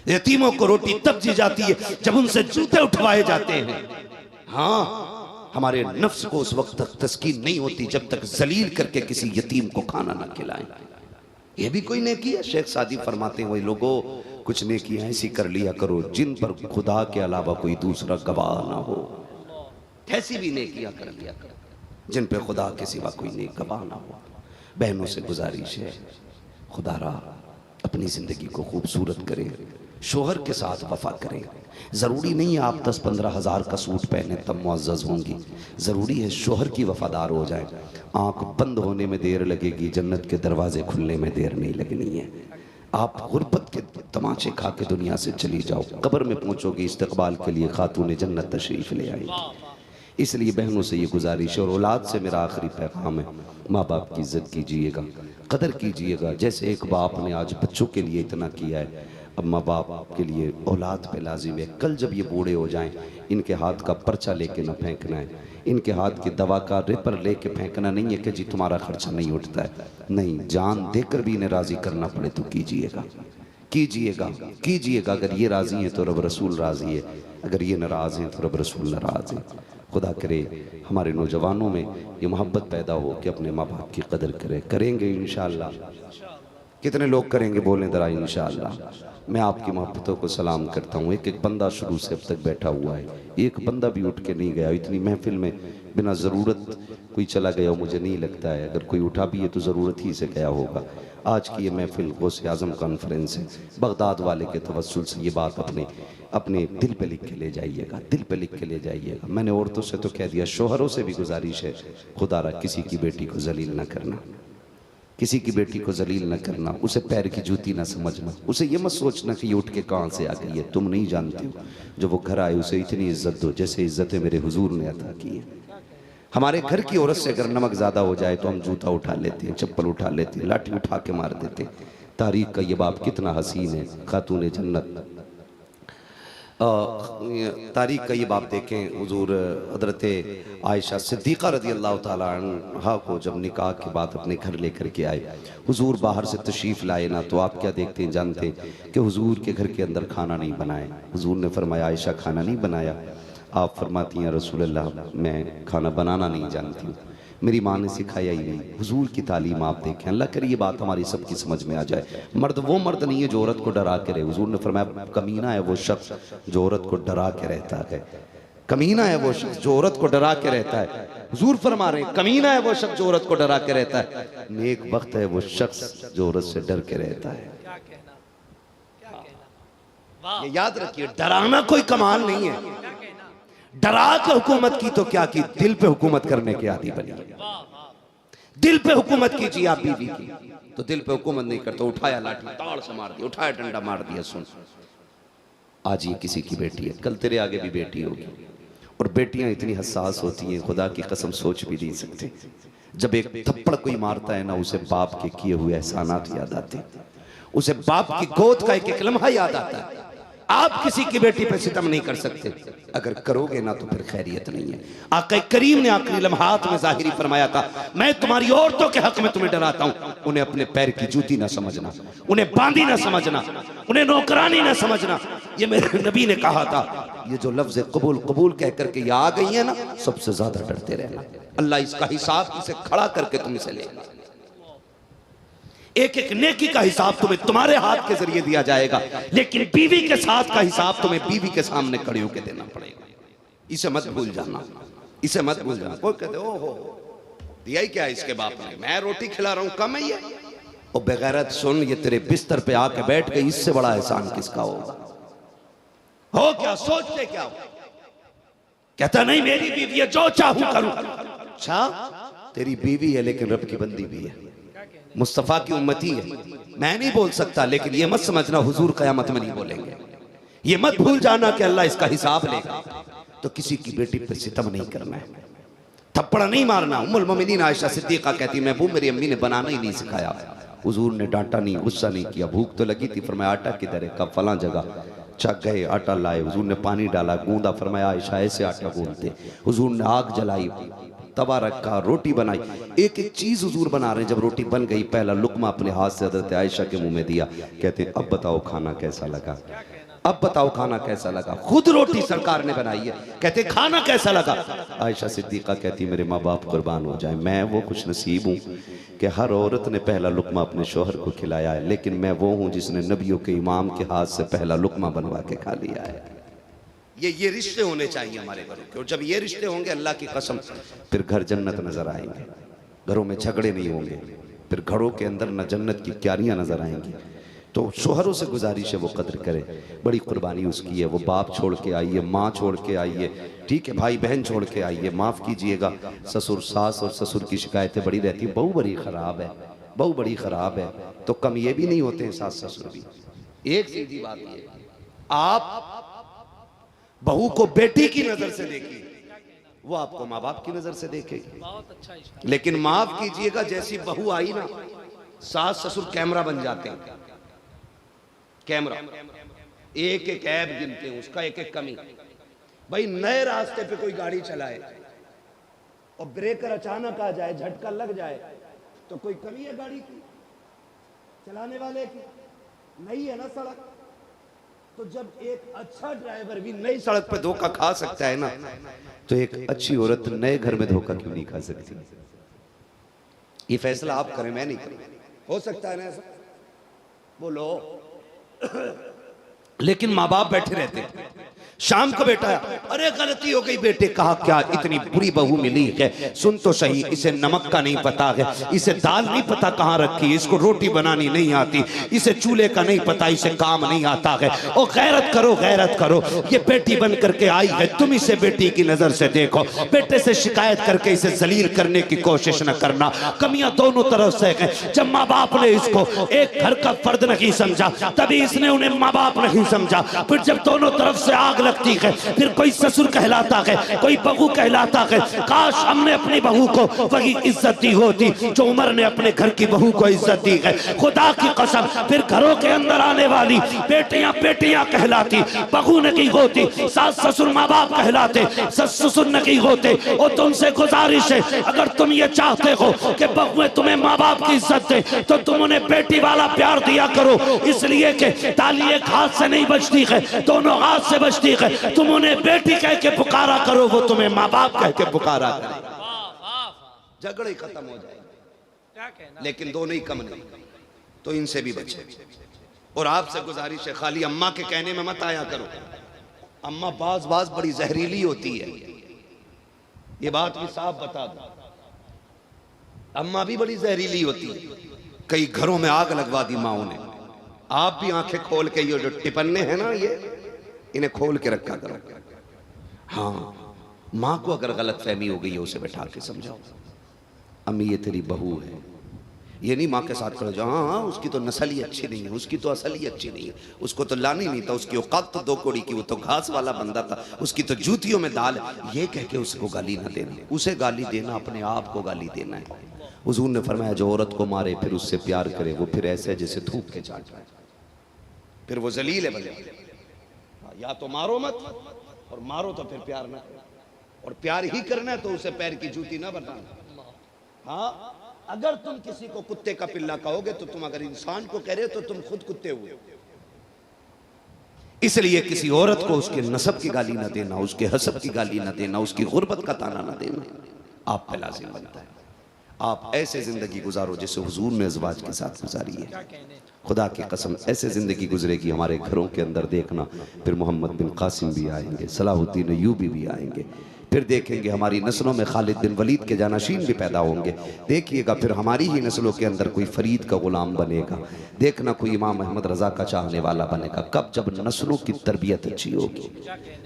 यतीमों को रोटी तब दी जाती है जब उनसे जूते उठवाए जाते हैं। हाँ हमारे नफ्स को उस वक्त तक तस्कीन नहीं होती जब तक जलील करके किसी यतीम को खाना ना खिलाएं। ये भी कोई नेकी है। शेख सादी फरमाते हैं वही लोगों कुछ नेकियां ऐसी कर लिया करो जिन पर खुदा के अलावा कोई दूसरा गवाह ना हो। ऐसी भी नेकियां कर लिया करो जिन पे खुदा के सिवा कोई नेक गवाह ना हो। बहनों से गुजारिश है, खुदारा अपनी जिंदगी को खूबसूरत करें, शोहर के साथ वफा करें। ज़रूरी नहीं है आप 10-15 हज़ार का सूट पहने तब मुअज़्ज़ज़ होंगी, ज़रूरी है शोहर की वफादार हो जाए। आँख बंद होने में देर लगेगी, जन्नत के दरवाजे खुलने में देर नहीं लगनी है। आप गुर्बत के तमाचे खा के दुनिया से चली जाओ, कब्र में पहुँचोगे इस्तकबाल के लिए खातून जन्नत तशरीफ़ ले आएगी। इसलिए बहनों से ये गुजारिश और औलाद से मेरा आखिरी पैगाम है, माँ बाप की इज्जत कीजिएगा, कदर कीजिएगा। जैसे एक बाप ने आज बच्चों के लिए इतना किया है, अब माँ बाप के लिए औलाद पे लाजिम है। कल जब ये बूढ़े हो जाएं, इनके हाथ का पर्चा लेके ना फेंकना है, इनके हाथ की दवा का रेपर लेके फेंकना नहीं है कि जी तुम्हारा खर्चा नहीं उठता है। नहीं, जान देकर भी इन्हें राज़ी करना पड़े तो कीजिएगा, कीजिएगा, कीजिएगा। अगर ये राज़ी हैं तो रब रसूल राज़ी है, अगर ये नाराज़ हैं तो रब रसूल नाराज़ है। खुदा करे हमारे नौजवानों में ये मोहब्बत पैदा हो कि अपने माँ बाप की कदर करें। करेंगे इंशाअल्लाह। कितने लोग करेंगे बोलें ज़रा इंशाअल्लाह। मैं आपकी मोहब्बतों को सलाम करता हूँ। एक एक बंदा शुरू से अब तक बैठा हुआ है, एक बंदा भी उठ के नहीं गया। इतनी महफिल में बिना ज़रूरत कोई चला गया मुझे नहीं लगता है। अगर कोई उठा भी है तो ज़रूरत ही से गया होगा। आज की ये महफिल गौसे आज़म कॉन्फ्रेंस है, बगदाद वाले के तवस्सुल से ये बात अपने दिल पे लिख के ले जाइएगा, दिल पे लिख के ले जाइएगा। मैंने औरतों से तो कह दिया, शोहरों से भी गुजारिश है, खुदारा किसी की बेटी को जलील ना करना, किसी की बेटी को जलील न करना, उसे पैर की जूती ना समझना, उसे ये मत सोचना कि ये उठ के कहाँ से आ गई है। तुम नहीं जानते हो जो वो घर आए उसे इतनी इज्जत दो जैसे इज्जतें मेरे हुजूर ने अता की है। हमारे घर की औरत से अगर नमक ज़्यादा हो जाए तो हम जूता उठा लेते हैं, चप्पल उठा लेते हैं, लाठी उठा के मार देते हैं। तारीख का ये बाप कितना हसीन है, खातून जन्नत। तारीख का ये बाप देखें, हुजूर हज़रत आयशा सिद्दीक़ा रज़ी अल्लाह ताला अन्हा को जब निकाह के बाद अपने घर लेकर के आए, हुजूर बाहर से तशरीफ़ लाए ना, तो आप क्या देखते हैं जानते हैं कि हुजूर के घर के अंदर खाना नहीं बनाए। हुजूर ने फरमाया आयशा खाना नहीं बनाया? आप फरमाती हैं रसूलल्लाह मैं खाना बनाना नहीं जानती हूँ, मेरी माँ ने सिखाया ही नहीं। हुजूर की तालीम आप देखें, अल्लाह करे ये बात हमारी सबकी समझ में आ जाए। मर्द वो मर्द नहीं है जो औरत को डरा के रहे। हुजूर ने फरमाया कमीना है वो शख्स जो औरत को डरा के रहता है, कमीना है वो शख्स जो औरत को डरा के रहता है। हुजूर फरमा रहे हैं कमीना है वो शख्स जो औरत को डरा के रहता है, नेक वक्त है वो शख्स जो औरत से डर के रहता है। ये याद रखिए, डराना कोई कमाल नहीं है। डरा के हुकूमत की तो क्या की, दिल पे हुकूमत करने के आदी बनी। दिल पे हुकूमत कीजिए आप बीवी की, तो दिल पे हुकूमत नहीं करते। उठाया लाठी ताड़ से मार दिया, उठाया डंडा मार दिया। सुन, आज ये किसी की बेटी है, कल तेरे आगे भी बेटी होगी। और बेटियां इतनी हसास होती हैं, खुदा की कसम सोच भी नहीं सकते। जब एक थप्पड़ कोई मारता है ना, उसे बाप के किए हुए एहसानात याद आते, उसे बाप की गोद का एक एक लम्हा याद आता है। आप किसी की बेटी पर सितम नहीं कर सकते, अगर करोगे ना तो फिर खैरियत नहीं है। आका करीम ने आखिरी लम्हात में जाहिरी फरमाया था, मैं तुम्हारी औरतों के हक में तुम्हें डराता हूं, उन्हें अपने पैर की जूती ना समझना, उन्हें बांदी ना समझना, उन्हें नौकरानी ना समझना। ये मेरे नबी ने कहा था। ये जो लफ्ज कबूल कबूल कह करके ये आ गई है ना, सबसे ज्यादा डरते रहना। अल्लाह इसका हिसाब इसे खड़ा करके तुमसे लेगा। एक एक नेकी का हिसाब तुम्हें तुम्हारे हाथ के जरिए दिया जाएगा, लेकिन बीवी के साथ का हिसाब तुम्हें बीवी के सामने खड़े होकर देना पड़ेगा। इसे मत भूल जाना, इसे मत भूल जाना। कोई कहते हो दिया ही क्या इसके बाप ने, मैं रोटी खिला रहा हूं, कम है ये। और बेगैरत सुन, ये तेरे बिस्तर पे आके बैठ गई, इससे बड़ा एहसान किसका होगा? हो क्या सोचते क्या हो? कहता नहीं मेरी बीवी है, जो चाहूं करूं। अच्छा तेरी बीवी है लेकिन रब की बंदी भी है, मुस्तफा की उम्मती है। मैं नहीं बोल सकता, लेकिन ये मत समझना हुजूर कयामत में नहीं बोलेंगे। ये मत भूल जाना कि अल्लाह इसका हिसाब लेगा। तो किसी की बेटी पर सितम नहीं करना है, थप्पड़ नहीं मारना। उम्मुल मोमिनीन आयशा सिद्दीका कहती मैं वो मेरी अम्मी ने बनाना ही नहीं सिखाया। हुजूर ने डांटा नहीं, गुस्सा नहीं किया। भूख तो लगी थी, फरमाया आटा किधर है? कब? फलां जगह। चक गए, आटा लाए, हुजूर ने पानी डाला, गूंदा, फरमाया आयशा ऐसे आटा गूंदते। हुजूर ने आग जलाई, तवा रखा, रोटी बनाई, एक एक चीज हुजूर बना रहे। जब रोटी बन गई, पहला लुकमा अपने हाथ से हजरत आयशा के मुंह में दिया। कहते अब बताओ खाना कैसा लगा, अब बताओ खाना कैसा लगा। खुद रोटी सरकार ने बनाई है, कहते खाना कैसा लगा। आयशा सिद्दीका कहती मेरे माँ बाप कुर्बान हो जाए, मैं वो खुश नसीब हूँ कि हर औरत ने पहला लुकमा अपने शोहर को खिलाया है, लेकिन मैं वो हूँ जिसने नबियों के इमाम के हाथ से पहला लुकमा बनवा के खा लिया है। ये रिश्ते होने चाहिए हमारे घरों के, और जब ये रिश्ते होंगे अल्लाह की कसम फिर घर जन्नत नजर आएंगे। घरों में झगड़े नहीं होंगे, फिर घरों के अंदर न जन्नत की क्यारियां नजर आएंगी। तो शोहरों से गुजारिश है वो कदर करे, बड़ी कुर्बानी उसकी है। वो बाप छोड़ के आई है, माँ छोड़ के आई है, ठीक है, भाई बहन छोड़ के आई है। माफ़ कीजिएगा, ससुर सास और ससुर की शिकायतें बड़ी रहती हैं। बहू बड़ी ख़राब है, बहू बड़ी ख़राब है, तो कम ये भी नहीं होते हैं सास ससुर भी। एक सीधी बात ये, आप बहू को बेटी की नज़र से देखिए, वो आपको माँ बाप की नज़र से देखेगी। बहुत अच्छा इशारा। लेकिन माफ़ कीजिएगा, जैसी बहू आई ना, सास ससुर कैमरा बन जाते हैं। कैमरा एक एक ऐब गिनते हैं, उसका एक एक कमी। भाई नए रास्ते पे कोई गाड़ी चलाए और ब्रेकर अचानक आ जाए, झटका लग जाए, तो कोई कमी है गाड़ी की, चलाने वाले की? नहीं है ना सड़क। तो जब एक अच्छा ड्राइवर भी नई सड़क पे धोखा खा सकता है ना, तो एक अच्छी औरत नए घर में धोखा क्यों नहीं खा सकती? ये फैसला आप करें, मैं नहीं करूं। हो सकता है ना ऐसा? बोलो। लेकिन माँ बाप बैठे रहते हैं। शाम को बेटा, अरे गलती हो गई बेटे। कहा क्या? इतनी बुरी बहू मिली है, सुन तो सही, इसे नमक का नहीं पता है, इसे दाल नहीं पता कहाँ रखी, इसको रोटी बनानी नहीं आती, इसे चूल्हे का नहीं पता, इसे काम नहीं आता है। ओ गैरत करो, गैरत करो, ये बेटी बन करके आई है, तुम इसे बेटी की नजर से देखो। बेटे से शिकायत करके इसे जलील करने की कोशिश न करना। कमियां दोनों तरफ से है। जब माँ बाप ने इसको एक घर का फर्द नहीं समझा, तभी इसने उन्हें माँ बाप नहीं समझा। फिर जब दोनों तरफ से आग लगती है, फिर कोई ससुर कहलाता है, कोई बहू कहलाता है। काश हमने अपनी बहू को वही इज्जत दी होती जो उमर ने अपने घर की बहू को इज्जत दी है। खुदा की कसम, फिर घरों के अंदर आने वाली बेटियां बेटियां कहलाती, बहू नहीं होती। सास ससुर माँ बाप कहलाते, सस ससुर नहीं होते। और तुमसे गुजारिश है, अगर तुम ये चाहते हो कि बहुएं तुम्हें माँ बाप की इज्जत दे, तो तुम उन्हें बेटी वाला प्यार दिया करो। इसलिए कि ताली एक हाथ से नहीं बजती है, दोनों हाथ से बजती है। तुम उन्हें बेटी कह के पुकारा करो, वो तुम्हें माँ बाप कह के पुकारा करे। झगड़े खत्म हो जाएंगे, लेकिन दोनों ही कम नहीं, तो इनसे भी बचे। और आपसे गुजारिश है, खाली अम्मा के कहने में मत आया करो। अम्मा बाज बाज बड़ी जहरीली होती है, ये बात भी साफ बता दो। अम्मा भी बड़ी जहरीली होती है। कई घरों में आग लगवा दी माओ ने। आप भी आंखें खोल के, ये जो टिपन्ने हैं ना, ये इन्हें खोल के रखा करो। हाँ, माँ को अगर गलत फहमी हो गई है, उसे बैठा के समझाओ, अम्मी ये तेरी बहू है। ये नहीं माँ के साथ खड़े जाओ, हाँ उसकी तो नस्ल ही अच्छी नहीं है, उसकी तो असल ही अच्छी नहीं है, उसको तो लानी नहीं था, उसकी औकात तो दो कोड़ी की, वो तो घास वाला बंदा था, उसकी तो जूतियों में दाल है। ये कह के उसको गाली ना देना, उसे गाली देना अपने आप को गाली देना है। हुजूर ने फरमाया जो औरत को मारे फिर उससे प्यार करे, वो फिर ऐसे जैसे थूक के चाट, फिर वो जलील है। भले या तो मारो मत, और मारो तो फिर प्यार ना करो, और प्यार ही करना है तो उसे पैर की जूती ना बनाना। हाँ, अगर तुम किसी को कुत्ते का पिल्ला कहोगे तो तुम अगर इंसान को कह रहे हो तो तुम खुद कुत्ते हुए। इसलिए किसी औरत को उसके नसब की गाली ना देना, उसके हसब की गाली ना देना, उसकी गुर्बत का ताना ना देना आप पे लाजिम बनता है। आप ऐसे जिंदगी गुजारो जैसे हुजूर ने अज़वाज के साथ गुजारी है। खुदा की कसम ऐसे जिंदगी गुजरेगी हमारे घरों के अंदर, देखना फिर मोहम्मद बिन कासिम भी आएंगे, सलाहुद्दीन अय्यूबी भी आएंगे, फिर देखेंगे हमारी नस्लों में खालिद बिन वलीद के जानशीन भी पैदा होंगे। देखिएगा फिर हमारी ही नस्लों के अंदर कोई फरीद का गुलाम बनेगा, देखना कोई इमाम अहमद रजा का चाहने वाला बनेगा। कब? जब नस्लों की तरबियत अच्छी होगी,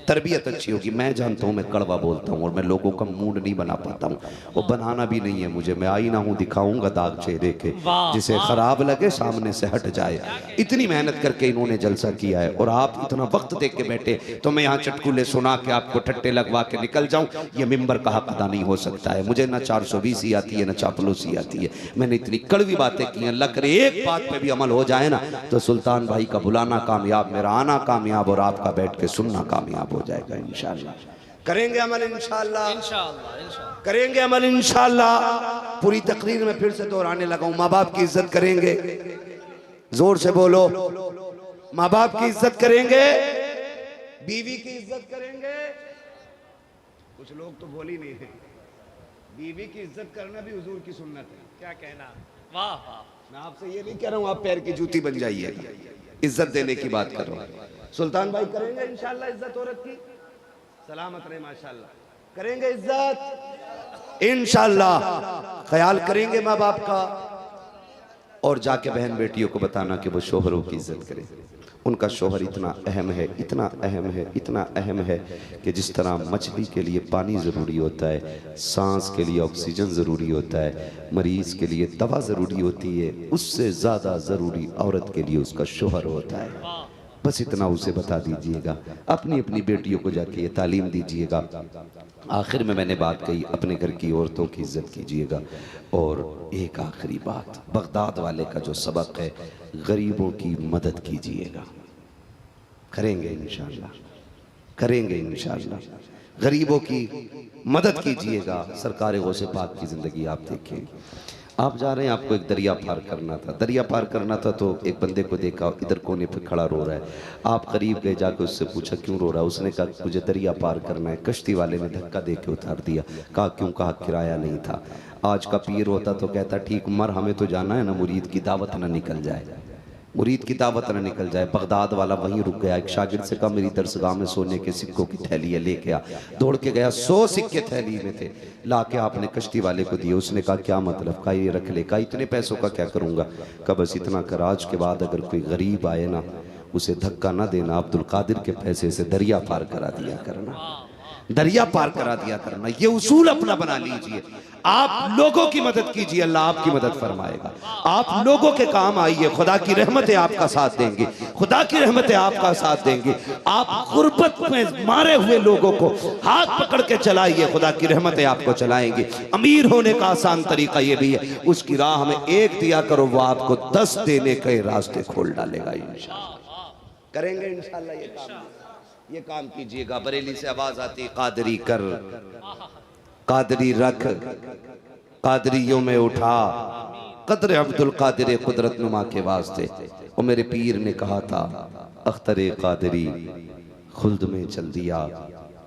तरबियत अच्छी होगी। मैं जानता हूँ मैं कड़वा बोलता हूँ और मैं लोगों का मूड नहीं बना पाता हूँ, वो बनाना भी नहीं है मुझे। मैं आईना हूँ, दिखाऊंगा दाग चेहरे के, जिसे खराब लगे सामने से हट जाए। इतनी मेहनत करके इन्होंने जलसा किया है और आप इतना वक्त दे के बैठे तो मैं यहाँ चटकुले सुना के आपको ठट्टे लगवा के निकल जाऊं, ये मिंबर का हक अदा नहीं हो सकता है। मुझे ना 420 आती है ना चापलूसी आती है। मैंने इतनी कड़वी बातें की हैं, अल्लाह करे एक बात पे भी अमल हो जाए ना तो सुल्तान भाई का बुलाना कामयाब, मेरा आना कामयाब और आपका बैठ के सुनना कामयाब हो जाएगा इंशाअल्लाह। करेंगे अमल इंशाअल्लाह, इंशाअल्लाह करेंगे अमल इंशाअल्लाह। पूरी तकरीर में फिर से दोहराने लगा हूं, माँ बाप की इज्जत करेंगे, जोर से बोलो, माँ बाप की इज्जत करेंगे, बीवी की इज्जत करेंगे। कुछ लोग तो बोल ही नहीं है, बीवी की इज्जत करना भी हुजूर की सुन्नत है। क्या कहना, वाह वाह। मैं आपसे ये नहीं कह रहा हूं आप पैर की जूती बन जाइए, इज्जत देने की बात कर रहा हूं। सुल्तान भाई करेंगे इंशाअल्लाह इज्जत औरत की, सलामत रहे माशाअल्लाह, करेंगे इज्जत इंशाअल्लाह, ख्याल करेंगे माँ बाप का और जाके बहन बेटियों को बताना कि वो शोहरों की इज्जत करें। उनका शोहर इतना अहम है, इतना अहम है, इतना अहम है कि जिस तरह मछली के लिए पानी ज़रूरी होता है, सांस के लिए ऑक्सीजन ज़रूरी होता है, मरीज़ के लिए दवा ज़रूरी होती है, उससे ज़्यादा ज़रूरी औरत के लिए उसका शोहर होता है। बस इतना उसे बता दीजिएगा, अपनी अपनी बेटियों को जाके ये तालीम दीजिएगा। आखिर में मैंने बात कही अपने घर की औरतों की इज्जत कीजिएगा। और एक आखिरी बात, बगदाद वाले का जो सबक है, गरीबों की मदद कीजिएगा। करेंगे इंशाअल्लाह, करेंगे इंशाअल्लाह, गरीबों की मदद कीजिएगा। सरकार गौसे पाक की ज़िंदगी आप देखें। आप जा रहे हैं, आपको एक दरिया पार करना था, दरिया पार करना था तो एक बंदे को देखा इधर कोने पे खड़ा रो रहा है। आप करीब गए, जाकर उससे पूछा क्यों रो रहा है। उसने कहा मुझे दरिया पार करना है। कश्ती वाले ने धक्का दे के उतार दिया। कहा क्यों? कहा किराया नहीं था। आज का पीर होता तो कहता ठीक मर, हमें तो जाना है ना, मुरीद की दावत ना निकल जाए, मुरीद की दावत ना निकल जाए। बगदाद वाला वहीं रुक गया। एक शागिर्द से कहा मेरी दरसगाह में सोने के सिक्कों की थैली है, लेके आ। दौड़ के गया, 100 सिक्के थैली में थे, लाके आपने कश्ती वाले को दिए। उसने कहा क्या मतलब? कहा ये रख ले। कहा इतने पैसों का क्या करूंगा? कहा बस इतना कर, आज के बाद अगर कोई गरीब आए ना उसे धक्का ना देना, अब्दुल कादिर के पैसे से दरिया पार करा दिया करना, दरिया पार करा दिया करना। ये उसूल अपना बना लीजिए। आप लोगों की मदद कीजिए, अल्लाह आपकी मदद फरमाएगा। आप लोगों के काम आइए, खुदा की रहमतें आपका साथ देंगी, खुदा की रहमतें आपका साथ देंगी। आप गुर्बत में मारे हुए लोगों को हाथ पकड़ के चलाइए, खुदा की रहमतें आपको चलाएंगी। अमीर होने का आसान तरीका ये भी है, उसकी राह में एक दिया करो, वो आपको 10 देने के रास्ते खोल डालेगा इंशाअल्लाह। करेंगे इंशाअल्लाह ये काम, ये काम कीजिएगा। बरेली से आवाज आती, कादरी कर, कादरी रख, कादरियों में उठा, कदर अब्दुल कादिर कुदरत नुमा के वास्ते। और मेरे पीर ने कहा था अख्तरे कादरी खुल्द में चल दिया,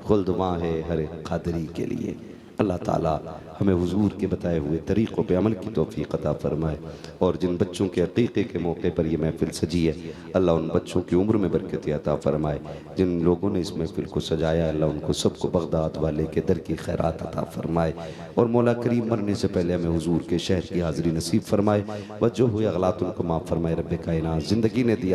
खुल्द वहाँ है हर कादरी के लिए। अल्लाह ताला हमें हुजूर के बताए हुए तरीक़ों पे अमल की तौफ़ीक़ अता फरमाए। और जिन बच्चों के अक़ीक़े के मौके पर यह महफ़िल सजी है, अल्लाह उन बच्चों की उम्र में बरकत अता फरमाए। जिन लोगों ने इस महफ़िल को सजाया, अल्लाह उनको सबको बगदाद वाले के दर की खैरात अता फरमाए। और मौला करीम मरने से पहले हमें हुजूर के शहर की हाज़िरी नसीब फरमाए। वज्जो हुए अगलात उनको माफ़ फरमाए। रब्बे कायनात ज़िंदगी ने दिया